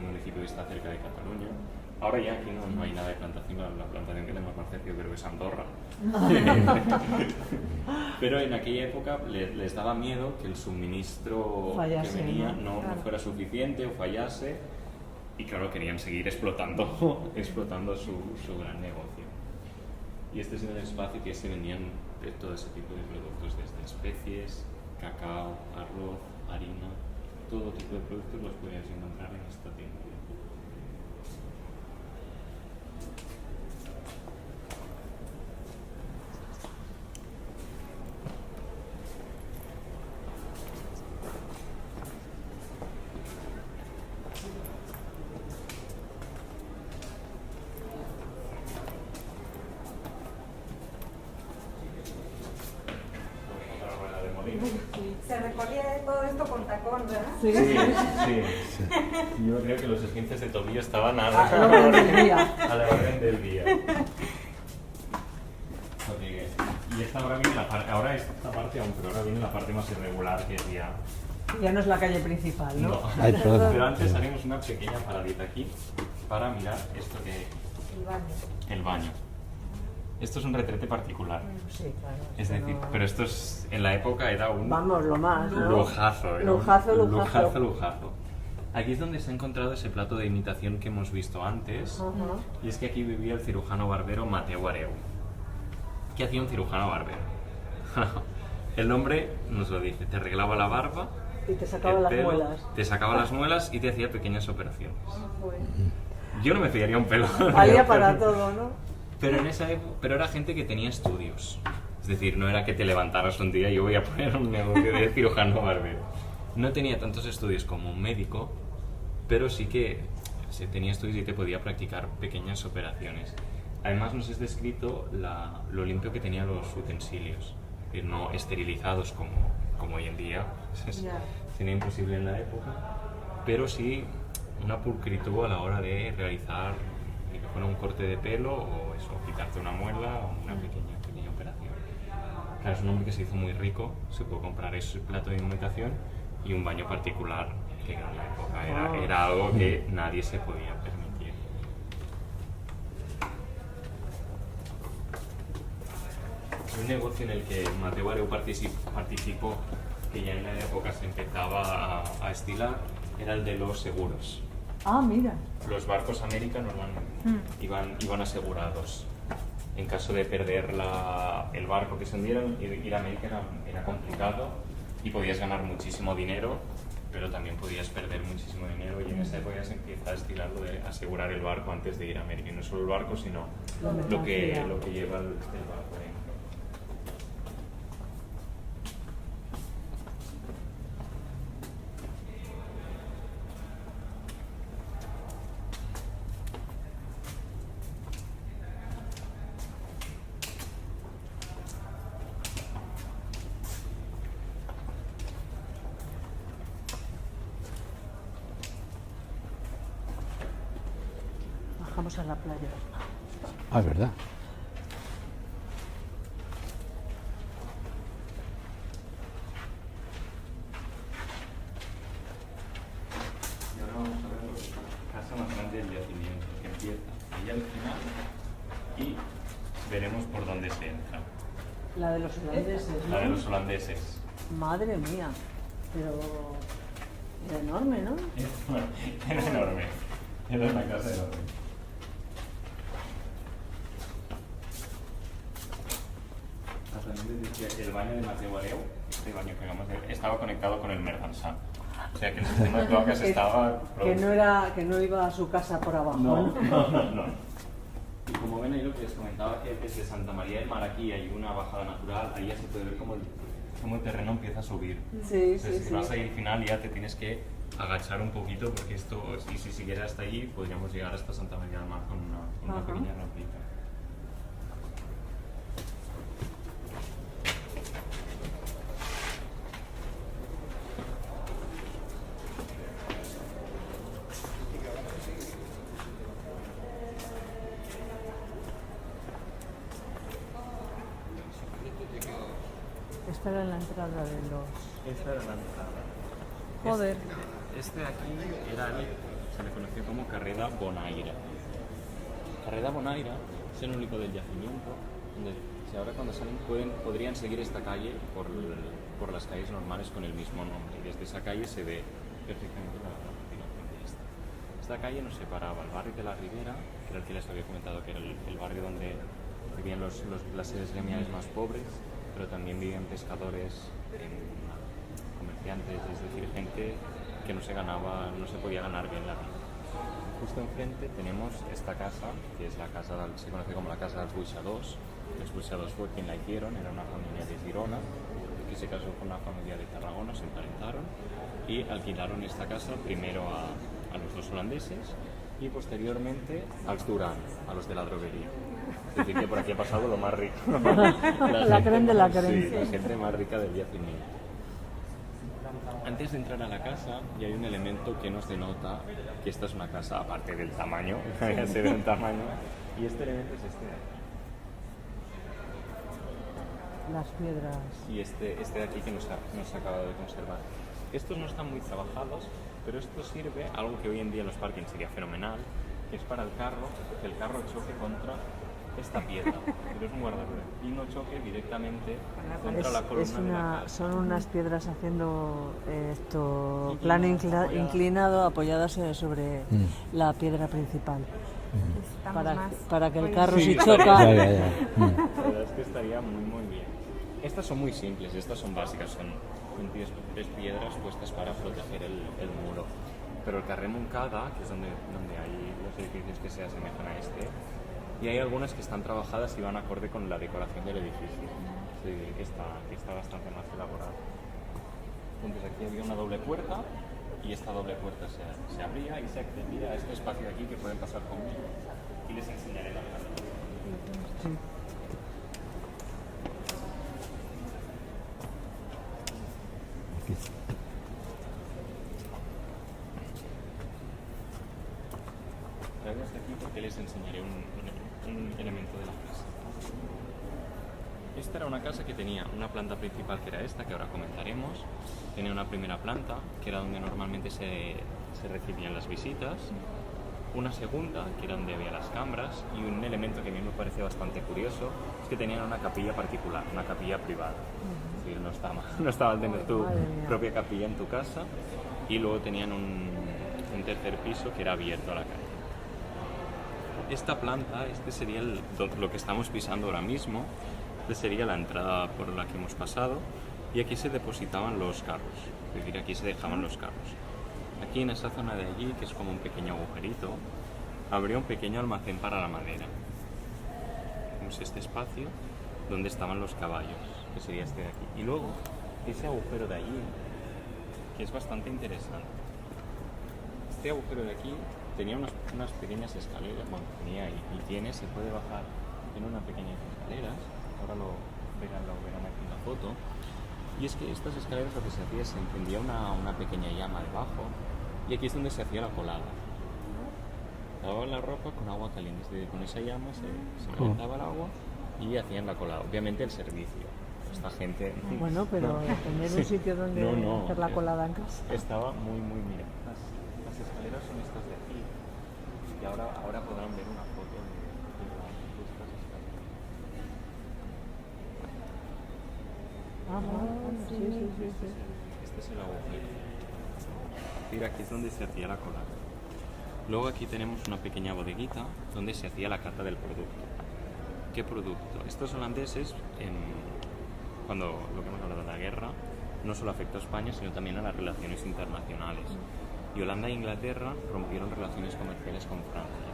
municipio que está cerca de Cataluña. Ahora ya aquí no hay nada de plantación, la plantación que tenemos más cerca creo que es Andorra. Pero en aquella época les daba miedo que el suministro Fallase, que venía ¿no? no fuera suficiente o fallase, y claro, querían seguir explotando su gran negocio. Y este es el espacio que se vendían de todo ese tipo de productos, desde especies, cacao, arroz, harina, todo tipo de productos los podías encontrar en esta tienda. Se recorría todo esto con tacón, ¿verdad? Sí. Sí. Yo creo que los esguinces de tobillo estaban a A la orden del día. a la orden del día. Y esta ahora viene la parte, ahora esta parte aún, pero ahora viene la parte más irregular que es ya... Ya no es la calle principal, ¿no? No. Ay, perdón. Pero antes haremos una pequeña paradita aquí para mirar esto que... El baño. el baño. Esto es un retrete particular. Sí, claro. Es decir, pero esto es, en la época era un Vamos, lo más, ¿no? lujazo. era un Lujazo. lujazo. Aquí es donde se ha encontrado ese plato de imitación que hemos visto antes. Ajá. Y es que aquí vivía el cirujano barbero Mateu Areu. ¿Qué hacía un cirujano barbero? El nombre nos lo dice, te arreglaba la barba, Y te sacaba el las pelo, muelas. te sacaba las muelas y te hacía pequeñas operaciones. Yo no me fiaría un pelo. Valía para todo, ¿no? Pero en esa época, pero era gente que tenía estudios. Es decir, no era que te levantaras un día y yo voy a poner un negocio de cirujano barbero. No tenía tantos estudios como un médico, pero sí que se tenía estudios y te podía practicar pequeñas operaciones. Además nos es descrito lo limpio que tenían los utensilios, es decir, no esterilizados como hoy en día, sería imposible en la época, pero sí una pulcritud a la hora de realizar ni que fuera un corte de pelo o eso, quitarte una muela o una pequeña operación. Claro, es un hombre que se hizo muy rico, se pudo comprar ese plato de imitación y un baño particular que en la época era algo que nadie se podía permitir. Un negocio en el que Mateu Areu participó, que ya en la época se empezaba a estilar, era el de los seguros. Ah, mira. Los barcos América normalmente iban asegurados. En caso de perder el barco que se hundiera, ir a América era complicado y podías ganar muchísimo dinero, pero también podías perder muchísimo dinero, y en esa época ya se empieza a estilar lo de asegurar el barco antes de ir a América. Y no solo el barco, sino lo que lleva el barco dentro. Bajamos a la playa. Ah, es verdad. Y ahora vamos a ver la casa más grande del yacimiento, que empieza ahí al final y veremos por dónde se entra. La de los holandeses, ¿no? La de los holandeses. Madre mía. Pero... era enorme, ¿no? Era enorme. Era una casa enorme. También les decía que el baño de Mateu Areu, este baño que vamos a ver, estaba conectado con el Merdansá. O sea que el sistema de cloacas estaba... Que no iba a su casa por abajo, No. Y como ven ahí lo que les comentaba, que desde Santa María del Mar aquí hay una bajada natural, ahí ya se puede ver cómo el terreno empieza a subir. Sí, Entonces, sí, si sí. vas ahí al final ya te tienes que agachar un poquito, porque esto, y si siguiera hasta allí, podríamos llegar hasta Santa María del Mar con una Ajá. pequeña rampita. Esta era la entrada de los... Esta era la entrada. Joder. Este de aquí se le conoció como Carrera Bonaire. Carrera Bonaire es el único del yacimiento donde si ahora cuando salen podrían seguir esta calle por las calles normales con el mismo nombre. Y desde esa calle se ve perfectamente la continuación de esta. Esta calle nos separaba el barrio de la Ribera, que era el que les había comentado que era el barrio donde vivían las clases gremiales más pobres, pero también vivían pescadores, comerciantes, es decir, gente que no se podía ganar bien la vida. Justo enfrente tenemos esta casa, que es la casa, se conoce como la casa dels Buixadors. Los Buixadors fue quien la hicieron, era una familia de Girona, que se casó con una familia de Tarragona, se emparentaron y alquilaron esta casa primero a los dos holandeses y posteriormente als Duran, a los de la droguería. Es decir, que por aquí ha pasado lo más rico. La creen de la creen. Sí, la gente más rica del yacimiento. Antes de entrar a la casa, ya hay un elemento que nos denota que esta es una casa, aparte del tamaño, ya se ve el tamaño, y este elemento es este de aquí. Las piedras. Y este de aquí que nos ha acabado de conservar. Estos no están muy trabajados, pero esto sirve, algo que hoy en día en los parkings sería fenomenal, que es para el carro, que el carro choque contra esta piedra, pero es un guardarrueda, y no choque directamente contra la columna de la casa. Son unas piedras haciendo plano Inclinadas, inclinado, apoyadas sobre la piedra principal. Para que el carro Sí, si estaría- choca... Ya, ya, ya. La verdad es que estaría muy bien. Estas son muy simples, estas son básicas, son 23 piedras puestas para proteger el muro. Pero el carré Moncada, que es donde hay los edificios que se asemejan a este, y hay algunas que están trabajadas y van acorde con la decoración del edificio, sí, que está bastante más elaborada. Entonces aquí había una doble puerta y esta doble puerta se abría y se extendía a este espacio de aquí que pueden pasar conmigo y les enseñaré la casa. Traigo hasta aquí porque les enseñaré un elemento de la casa. Esta era una casa que tenía una planta principal que era esta, que ahora comentaremos. Tenía una primera planta, que era donde normalmente se recibían las visitas. Una segunda, que era donde había las cámaras. Y un elemento que a mí me parece bastante curioso es que tenían una capilla particular, una capilla privada. Es decir, no estaba al tener tu Madre mía. propia capilla en tu casa. Y luego tenían un tercer piso que era abierto a la calle. Esta planta, este sería lo que estamos pisando ahora mismo. Esta sería la entrada por la que hemos pasado y aquí se depositaban los carros, es decir, aquí se dejaban los carros. Aquí en esa zona de allí, que es como un pequeño agujerito, habría un pequeño almacén para la madera. Tenemos este espacio donde estaban los caballos, que sería este de aquí. Y luego, ese agujero de allí, que es bastante interesante. Este agujero de aquí tenía unas pequeñas escaleras, bueno, tenía y tiene, se puede bajar en unas pequeñas escaleras. Ahora lo verán aquí en la foto. Y es que estas escaleras lo que se hacía es se encendía una pequeña llama debajo y aquí es donde se hacía la colada. Lavaban la ropa con agua caliente, es decir, con esa llama se calentaba el agua y hacían la colada. Obviamente el servicio. Esta gente... Bueno, pero tener un sitio donde hacer la colada en casa. Estaba muy, mira. Las escaleras son estas de aquí y ahora podrán ver una foto de estas escaleras. Sí. Este es el agujero. Mira, aquí es donde se hacía la colada. Luego aquí tenemos una pequeña bodeguita donde se hacía la cata del producto. ¿Qué producto? Estos holandeses, cuando lo que hemos hablado de la guerra, no solo afectó a España, sino también a las relaciones internacionales. Y Holanda e Inglaterra rompieron relaciones comerciales con Francia.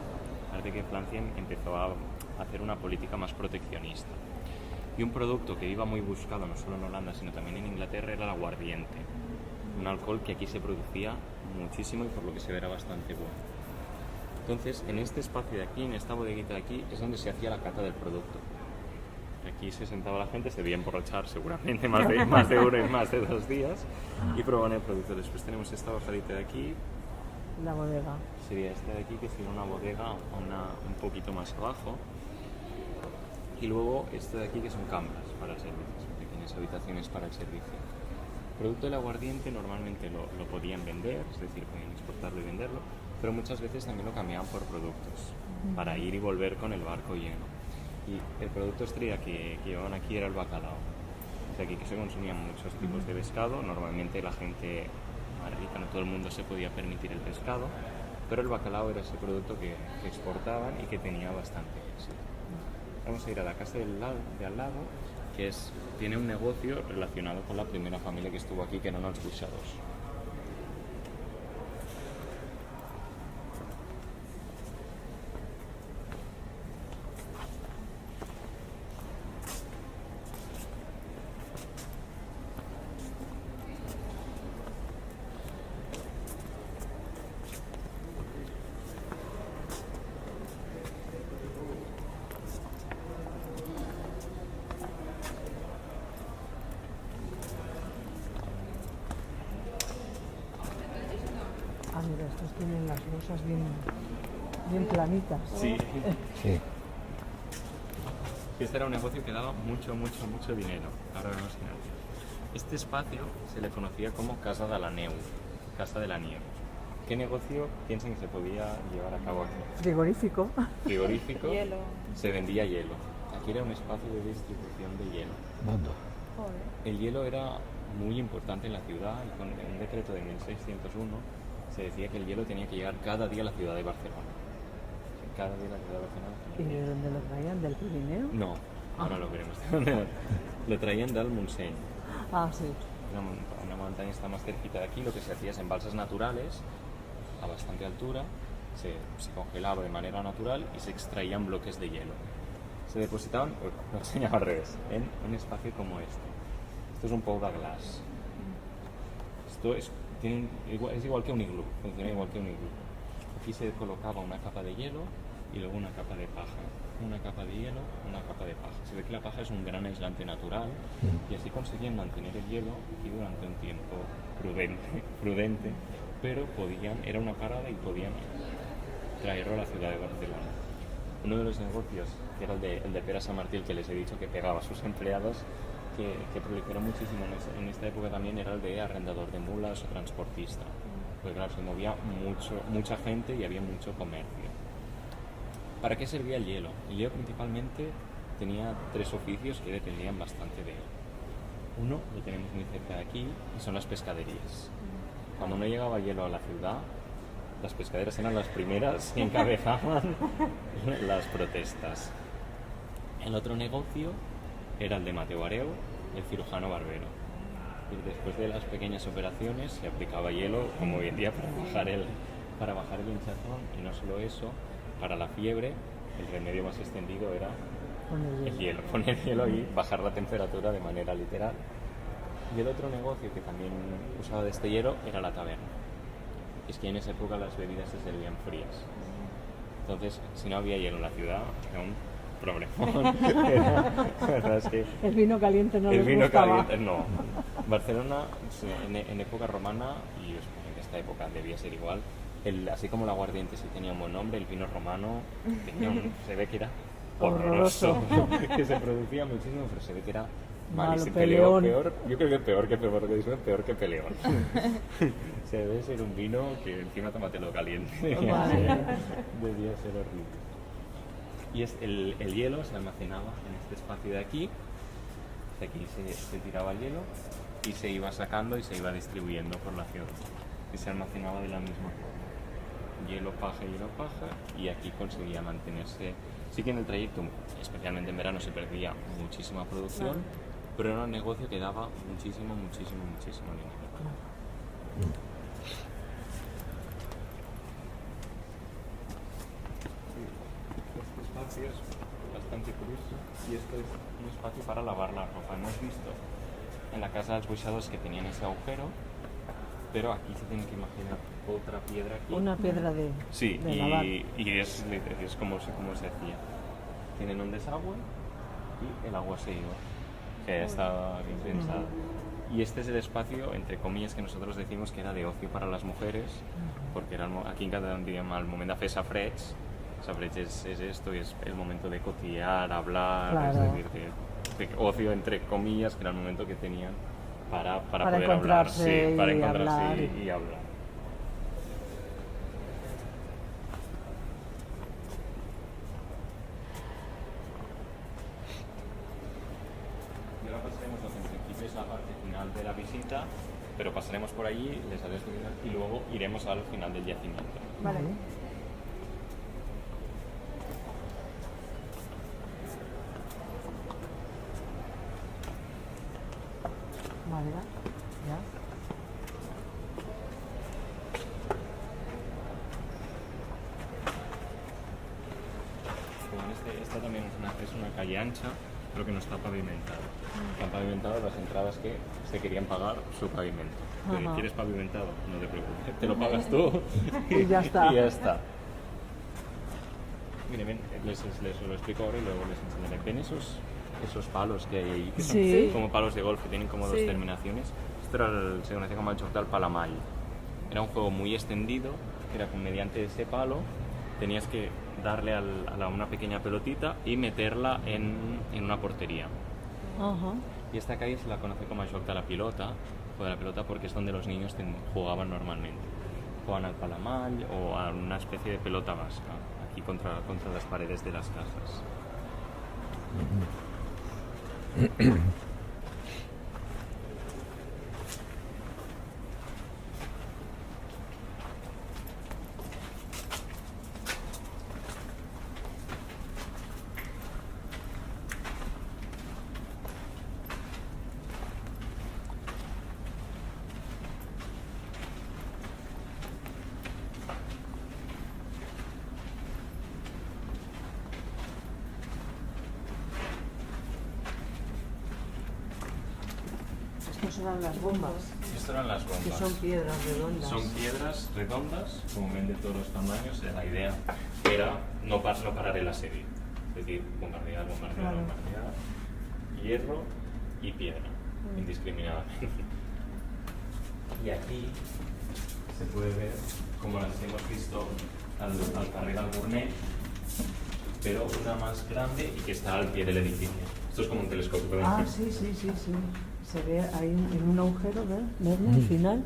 Parece que Francia empezó a hacer una política más proteccionista. Y un producto que iba muy buscado no solo en Holanda, sino también en Inglaterra era el aguardiente. Un alcohol que aquí se producía muchísimo y por lo que se ve era bastante bueno. Entonces, en este espacio de aquí, en esta bodeguita de aquí, es donde se hacía la cata del producto. Aquí se sentaba la gente, se debía emborrachar seguramente más de uno y más de 2 días y probaban el producto. Después tenemos esta bajadita de aquí, La bodega. sería esta de aquí que sería una bodega un poquito más abajo. Y luego este de aquí que son cámaras para el servicio, son pequeñas habitaciones para el servicio. El producto del aguardiente normalmente lo podían vender, es decir, podían exportarlo y venderlo, pero muchas veces también lo cambiaban por productos para ir y volver con el barco lleno. Y el producto estrella que llevaban aquí era el bacalao. O sea, aquí que se consumían muchos tipos de pescado, normalmente la gente más rica, no todo el mundo se podía permitir el pescado, pero el bacalao era ese producto que exportaban y que tenía bastante éxito. Vamos a ir a la casa de al lado, que tiene un negocio relacionado con la primera familia que estuvo aquí, que eran els Buixadors. Tienen las losas bien planitas. Sí. Sí. Este era un negocio que daba mucho dinero. Ahora vemos final. Este espacio se le conocía como Casa de la Neu, Casa de la Nieve. ¿Qué negocio piensan que se podía llevar a cabo aquí? Frigorífico. Frigorífico, Hielo. se vendía hielo. Aquí era un espacio de distribución de hielo. Mundo. Joder. El hielo era muy importante en la ciudad y con un decreto de 1601 se decía que el hielo tenía que llegar cada día a la ciudad de Barcelona. Cada día a la ciudad de Barcelona. ¿Y de dónde lo traían? ¿Del Pirineo? No, ahora lo veremos. Lo traían del Montseny. Ah, sí. Una montaña está más cerquita de aquí. Lo que se hacía es en balsas naturales a bastante altura, se congelaba de manera natural y se extraían bloques de hielo. Se depositaban, lo enseñaba al revés, en un espacio como este. Esto es un Pou de Glass. Esto es igual que un iglú, funciona igual que un iglú. Aquí se colocaba una capa de hielo y luego una capa de paja. Una capa de hielo, una capa de paja. Se ve que la paja es un gran aislante natural y así conseguían mantener el hielo aquí durante un tiempo prudente, pero era una parada y podían traerlo a la ciudad de Barcelona. Uno de los negocios, que era el de Pere Sant Martí, el que les he dicho que pegaba a sus empleados, que proliferó muchísimo en esta época también, era el de arrendador de mulas o transportista. Porque claro, se movía mucha gente y había mucho comercio. ¿Para qué servía el hielo? El hielo principalmente tenía 3 oficios que dependían bastante de él. Uno lo tenemos muy cerca de aquí y son las pescaderías. Cuando no llegaba hielo a la ciudad, las pescaderas eran las primeras que encabezaban las protestas. El otro negocio era el de Mateu Areu, el cirujano barbero. Y después de las pequeñas operaciones se aplicaba hielo, como hoy en día, para bajar el hinchazón. Y no solo eso, para la fiebre, el remedio más extendido era el hielo, poner hielo y bajar la temperatura de manera literal. Y el otro negocio que también usaba de este hielo era la taberna. Es que en esa época las bebidas se servían frías. Entonces, si no había hielo en la ciudad, era un problemón. La verdad es que El vino caliente no el les vino gustaba. caliente, no. Barcelona, en época romana, y yo supongo que en esta época debía ser igual, así como el aguardiente sí tenía un buen nombre, el vino romano se ve que era horroroso. Que se producía muchísimo, pero se ve que era malísimo. peleón. Peor, yo creo que peor que peleón. Se debe ser un vino que encima tómatelo caliente. Debía ser horrible. Y el hielo se almacenaba en este espacio de aquí. De aquí se tiraba el hielo y se iba sacando y se iba distribuyendo por la ciudad. Y se almacenaba de la misma forma. Hielo, paja, y aquí conseguía mantenerse. Sí que en el trayecto, especialmente en verano, se perdía muchísima producción, pero era un negocio que daba muchísimo dinero. Este espacio es bastante curioso y esto es un espacio para lavar la ropa. Hemos visto en la casa de los Buixados que tenían ese agujero, pero aquí se tiene que imaginar otra piedra aquí. Una piedra de lavar. y es como se hacía. Tienen un desagüe y el agua se iba, que estaba bien pensado. Y este es el espacio, entre comillas, que nosotros decimos que era de ocio para las mujeres, porque era aquí en cada día el momento de fer safareig. Safareig es esto, y es el momento de cotillear, hablar, Claro. es decir, de ocio, entre comillas, que era el momento que tenían para poder hablar, encontrarse para y encontrarse hablar. y hablar. Y ahora pasaremos lo que en principio es la parte final de la visita, pero pasaremos por allí, les haré explicar y luego iremos al final del yacimiento. Vale. Vale, ya. Esta también es una calle ancha, pero que no está pavimentada. Están pavimentadas las entradas que se querían pagar su pavimento. Ajá. ¿Quieres pavimentado? No te preocupes, te lo pagas tú Y ya está. y ya está. Mire, ven, les lo explico ahora y luego les enseñaré. ¿Ven esos palos que hay ahí? Que Sí. son como palos de golf que tienen como dos Sí. terminaciones. Esto era se conocía como el joc del palamall. Era un juego muy extendido que era con mediante ese palo tenías que darle a una pequeña pelotita y meterla en una portería. Ajá. Y esta calle se la conoce como Joc de la Pilota, o de la pelota, porque es donde los niños jugaban normalmente. Jugaban al palamall o a una especie de pelota vasca, aquí contra las paredes de las casas. Estas eran las bombas, Estas eran las bombas. que son piedras redondas. Son piedras redondas, como ven de todos los tamaños. La idea era no parar el asedio. Es decir, bombardear, Claro. hierro y piedra, indiscriminadamente. Y aquí se puede ver, como las hemos visto al carrer Alburnet, pero una más grande y que está al pie del edificio. Esto es como un telescopio. ¿Pueden Ah, ver? sí. Se ve ahí en un agujero, ¿verdad? Al final.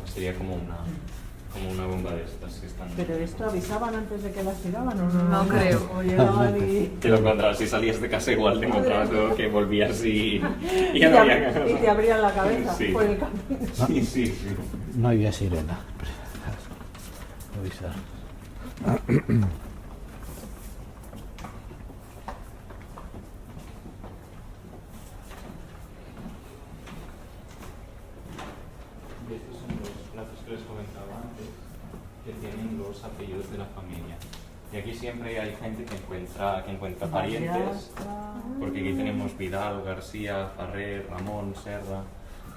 Sería como una bomba de estas que están... Pero esto avisaban antes de que las tiraban o no. No creo. O llegaban y... Te lo encontrabas, si salías de casa igual te encontrabas todo que volvías y Y ya no había te, y te abrían la cabeza Sí. por el camino. Sí. No había sirena. Avisar. Y estos son los plazos que les comentaba antes, que tienen los apellidos de la familia. Y aquí siempre hay gente que encuentra parientes, porque aquí tenemos Vidal, García, Farré, Ramón, Serra,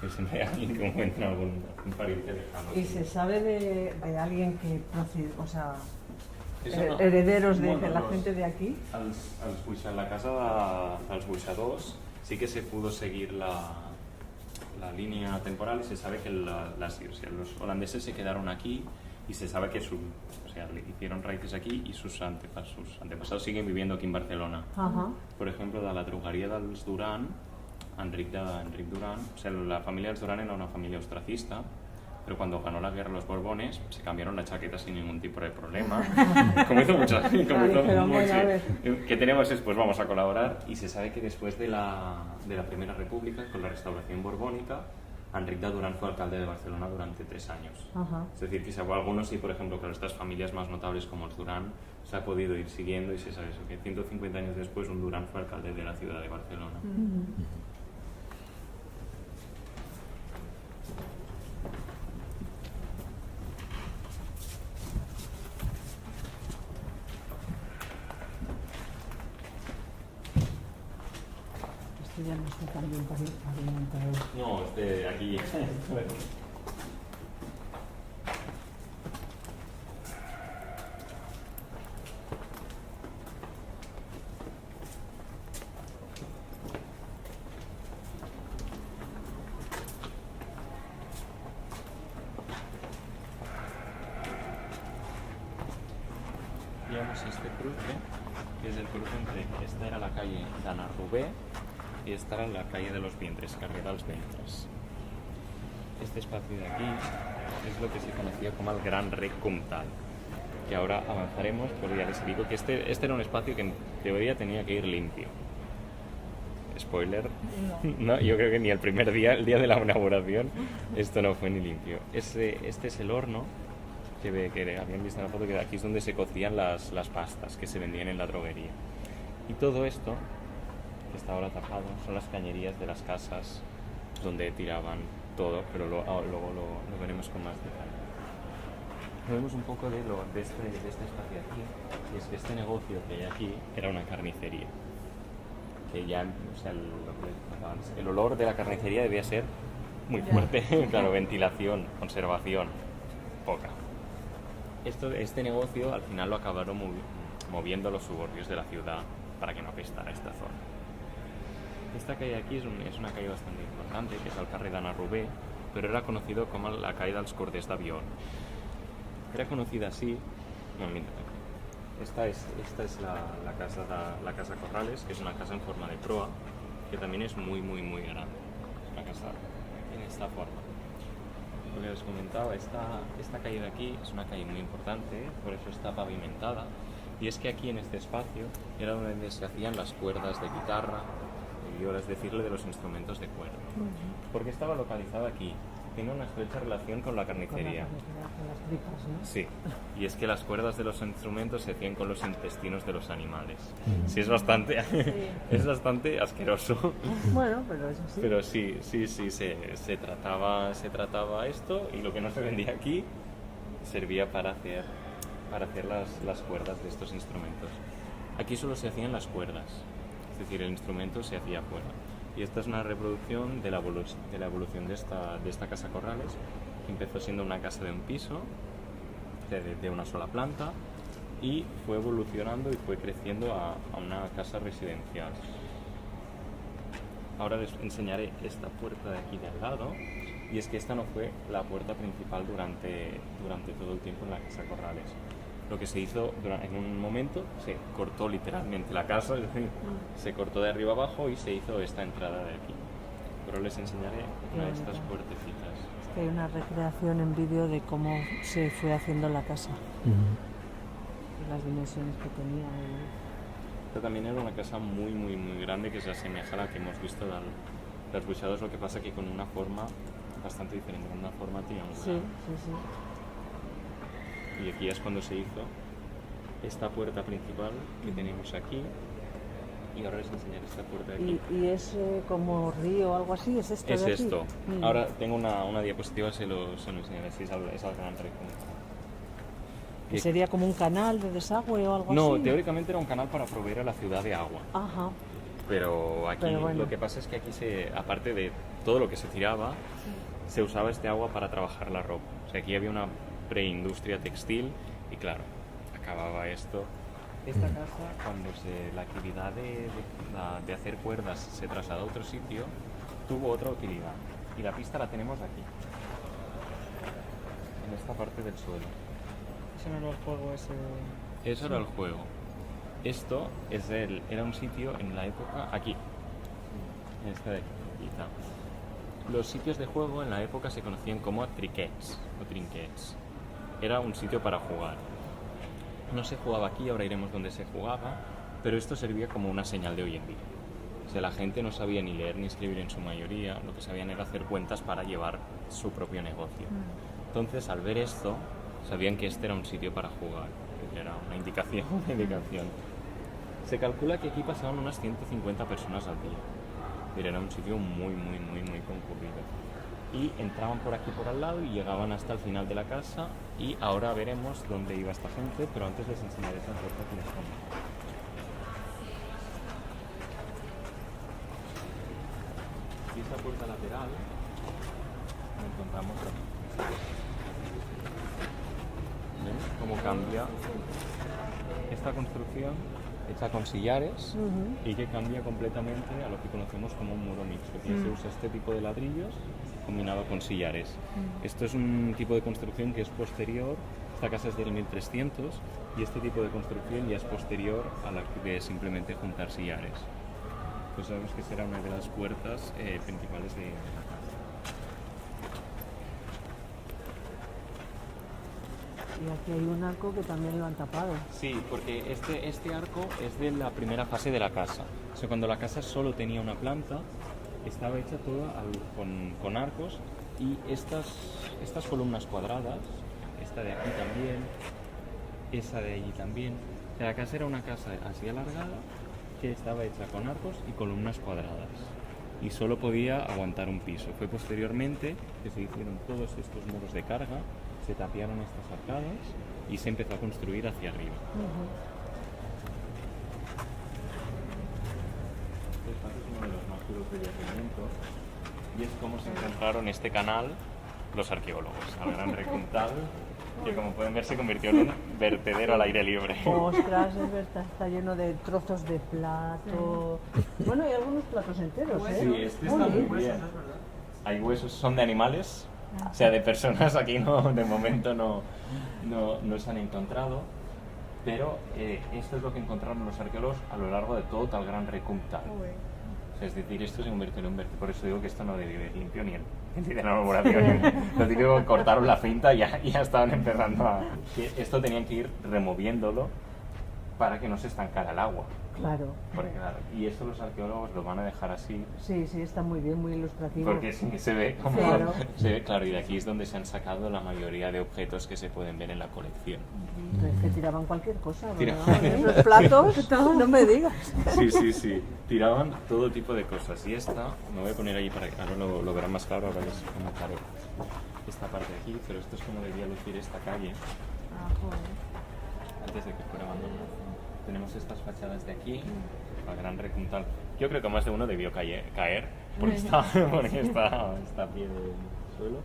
que siempre hay alguien que encuentra algún pariente lejano. ¿Y se sabe de alguien que procede, o sea, Eso no. herederos de Bueno, la gente de aquí? En la casa dels Buixadors sí que se pudo seguir la línea temporal y se sabe que los holandeses se quedaron aquí y se sabe que le hicieron raíces aquí y sus antepasados siguen viviendo aquí en Barcelona. Ajá. Por ejemplo, de la drogueria dels Duran, Enric Duran, o sea, la familia dels Duran era una familia ostracista, pero cuando ganó la guerra los Borbones se cambiaron la chaqueta sin ningún tipo de problema. Como hizo muchas, dijeron, bueno, a ver. ¿qué tenemos después? Vamos a colaborar. Y se sabe que después de la Primera República, con la restauración borbónica, Enric de Duran fue alcalde de Barcelona durante 3 años. Ajá. Es decir, que algunos, y por ejemplo, claro, estas familias más notables como los Duran, se ha podido ir siguiendo y se sabe eso, que 150 años después un Duran fue alcalde de la ciudad de Barcelona. Esto ya no está tan bien pavimentado. No, aquí... Digamos este cruce, que es el cruce entre esta era la calle d'Anna Rubé y esta era la calle de los Vientres, carrer dels Ventres. Este espacio de aquí es lo que se conocía como el Gran Rec Comtal, que ahora avanzaremos, pero ya les digo que este era un espacio que en teoría tenía que ir limpio. Spoiler, no, yo creo que ni el primer día, el día de la inauguración, esto no fue ni limpio. Este es el horno que habían visto en la foto, que aquí es donde se cocían las pastas que se vendían en la droguería. Y todo esto, que está ahora tapado, son las cañerías de las casas donde tiraban todo, pero luego lo veremos con más detalle. Vemos un poco de este espacio de aquí, y es que este negocio que hay aquí era una carnicería. Que ya, o sea, el olor de la carnicería debía ser muy fuerte. Claro, ventilación, conservación, poca. Este negocio al final lo acabaron moviendo los suburbios de la ciudad para que no apestara esta zona. Esta calle aquí es una calle bastante importante, que es el carrer d'Anna Rubé, pero era conocido como la calle dels Corders d'Avión. Era conocida así. Bueno, mira, esta es la casa Corrales, que es una casa en forma de proa, que también es muy grande. Es una casa en esta forma. Lo que les comentaba, esta calle de aquí es una calle muy importante, por eso está pavimentada, y es que aquí en este espacio era donde se hacían las cuerdas de guitarra, y ahora es decirle de los instrumentos de cuerda. Porque estaba localizada aquí, tiene una estrecha relación con la carnicería. Con las tripas, ¿no? Sí, y es que las cuerdas de los instrumentos se hacían con los intestinos de los animales. Sí, es bastante, es bastante asqueroso. Bueno, pero eso sí. Pero sí, se trataba esto, y lo que no se vendía aquí servía para hacer las cuerdas de estos instrumentos. Aquí solo se hacían las cuerdas, es decir, el instrumento se hacía fuera. Y esta es una reproducción de la evolución de esta casa Corrales, que empezó siendo una casa de un piso, de una sola planta, y fue evolucionando y fue creciendo a una casa residencial. Ahora les enseñaré esta puerta de aquí de al lado, y es que esta no fue la puerta principal durante todo el tiempo en la casa Corrales. Lo que se hizo en un momento, se cortó literalmente la casa, es decir, se cortó de arriba abajo y se hizo esta entrada de aquí. Pero les enseñaré una de estas puertecitas. Es que hay una recreación en vídeo de cómo se fue haciendo la casa, y las dimensiones que tenía. Esta también era una casa muy grande, que se asemeja a la que hemos visto de los Buixados, lo que pasa que con una forma bastante diferente, con una forma triangular. Sí. Y aquí es cuando se hizo esta puerta principal que tenemos aquí, y ahora les enseñaré esta puerta de aquí. ¿Y es como río o algo así? ¿Es esto Es de aquí? esto. Ahora tengo una diapositiva, se lo enseñaré, si es al gran recuento. ¿Que sería como un canal de desagüe o algo No, así? teóricamente era un canal para proveer a la ciudad de agua. Ajá. Pero aquí Bueno. lo que pasa es que aquí, aparte de todo lo que se tiraba, se usaba este agua para trabajar la ropa. O sea, aquí había una preindustria textil y claro, acababa esto. Esta casa, cuando la actividad de hacer cuerdas se trasladó a otro sitio, tuvo otra utilidad. Y la pista la tenemos aquí, en esta parte del suelo. Ese no era el juego ese. Eso era el juego. Esto era un sitio en la época aquí, en esta de aquí. Quizá. Los sitios de juego en la época se conocían como triquets o trinquets. Era un sitio para jugar. No se jugaba aquí, ahora iremos donde se jugaba, pero esto servía como una señal de hoy en día. O sea, la gente no sabía ni leer ni escribir en su mayoría, lo que sabían era hacer cuentas para llevar su propio negocio. Entonces, al ver esto, sabían que este era un sitio para jugar. Era una indicación, Se calcula que aquí pasaban unas 150 personas al día. Pero era un sitio muy concurrido. Y entraban por aquí por al lado y llegaban hasta el final de la casa, y ahora veremos dónde iba esta gente, pero antes les enseñaré esa puerta que les pongo. Y esta puerta lateral la encontramos aquí. ¿Ven cómo cambia esta construcción hecha con sillares y que cambia completamente a lo que conocemos como un muro mixto? Aquí se usa este tipo de ladrillos combinado con sillares. Esto es un tipo de construcción que es posterior. Esta casa es del 1300 y este tipo de construcción ya es posterior a la de simplemente juntar sillares. Pues sabemos que será una de las puertas principales de la casa. Y aquí hay un arco que también lo han tapado. Sí, porque este arco es de la primera fase de la casa. O sea, cuando la casa solo tenía una planta, estaba hecha toda con arcos, y estas columnas cuadradas, esta de aquí también, esa de allí también. O sea, la casa era una casa así alargada que estaba hecha con arcos y columnas cuadradas. Y solo podía aguantar un piso. Fue posteriormente que se hicieron todos estos muros de carga, se tapiaron estas arcadas y se empezó a construir hacia arriba. Este espacio es uno de los más duros de yacimiento, y es como se encontraron este canal los arqueólogos, al Gran Recontal, que como pueden ver se convirtió en un vertedero al aire libre. Ostras, es verdad, está lleno de trozos de plato. Bueno, hay algunos platos enteros, ¿eh? Sí, este está muy bien. Hay huesos, son de animales, O sea, de personas aquí no, de momento no se han encontrado, pero esto es lo que encontraron los arqueólogos a lo largo de todo el Gran Recuntal. O sea, es decir, esto se convirtió en un vértice, por eso digo que esto no debe ir limpio ni en la elaboración. Lo típico que cortaron la cinta y ya estaban empezando a... Esto tenían que ir removiéndolo para que no se estancara el agua. Claro. Porque, claro, y eso los arqueólogos lo van a dejar así. Sí, está muy bien, muy ilustrativo. Porque sí, se ve como... Claro. Se ve claro, y de aquí es donde se han sacado la mayoría de objetos que se pueden ver en la colección. Es que tiraban cualquier cosa, Tiraban. los platos, no me digas. Sí. Tiraban todo tipo de cosas. Y esta, me voy a poner ahí para que ahora lo verán más claro, ahora es como claro esta parte de aquí, pero esto es como debía lucir esta calle antes de que fuera abandonada. Tenemos estas fachadas de aquí, la Gran Recuntal. Yo creo que más de uno debió caer porque está a pie del suelo.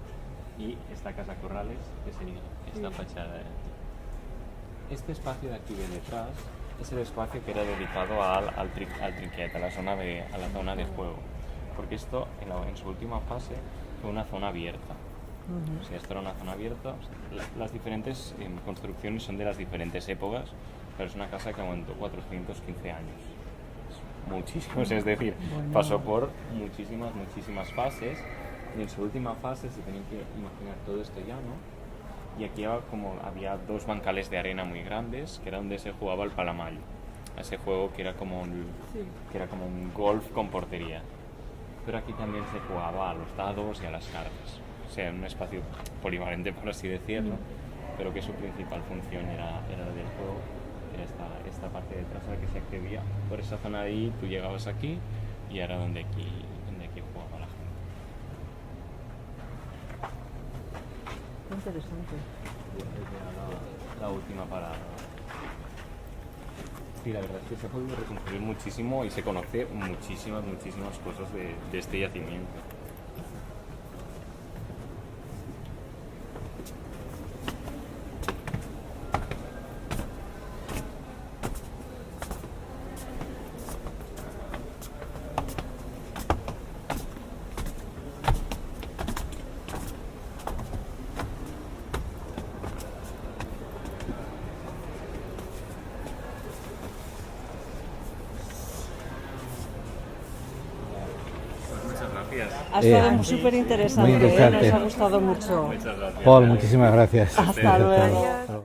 Y esta Casa Corrales, que sería esta fachada de aquí. Este espacio de aquí de detrás es el espacio que era dedicado al trinquet, a la zona de juego. Porque esto, en su última fase, fue una zona abierta. O sea, esto era una zona abierta. Las diferentes construcciones son de las diferentes épocas, pero es una casa que aguantó 415 años. Muchísimos, es decir, pasó por muchísimas fases, y en su última fase se tenían que imaginar todo esto llano, y aquí había dos bancales de arena muy grandes, que era donde se jugaba el palamayo, ese juego que era como un golf con portería. Pero aquí también se jugaba a los dados y a las cartas. O sea, un espacio polivalente, por así decirlo, pero que su principal función era la del juego. Era esta parte de detrás a la que se accedía por esa zona de ahí, tú llegabas aquí y era donde aquí jugaba la gente. Qué interesante. La última parada. Sí, la verdad es que se ha podido reconstruir muchísimo y se conoce muchísimas cosas de este yacimiento. Muchas gracias. Ha estado súper interesante, muy interesante. nos ha gustado mucho. Muchas gracias. Paul, muchísimas gracias. Hasta luego.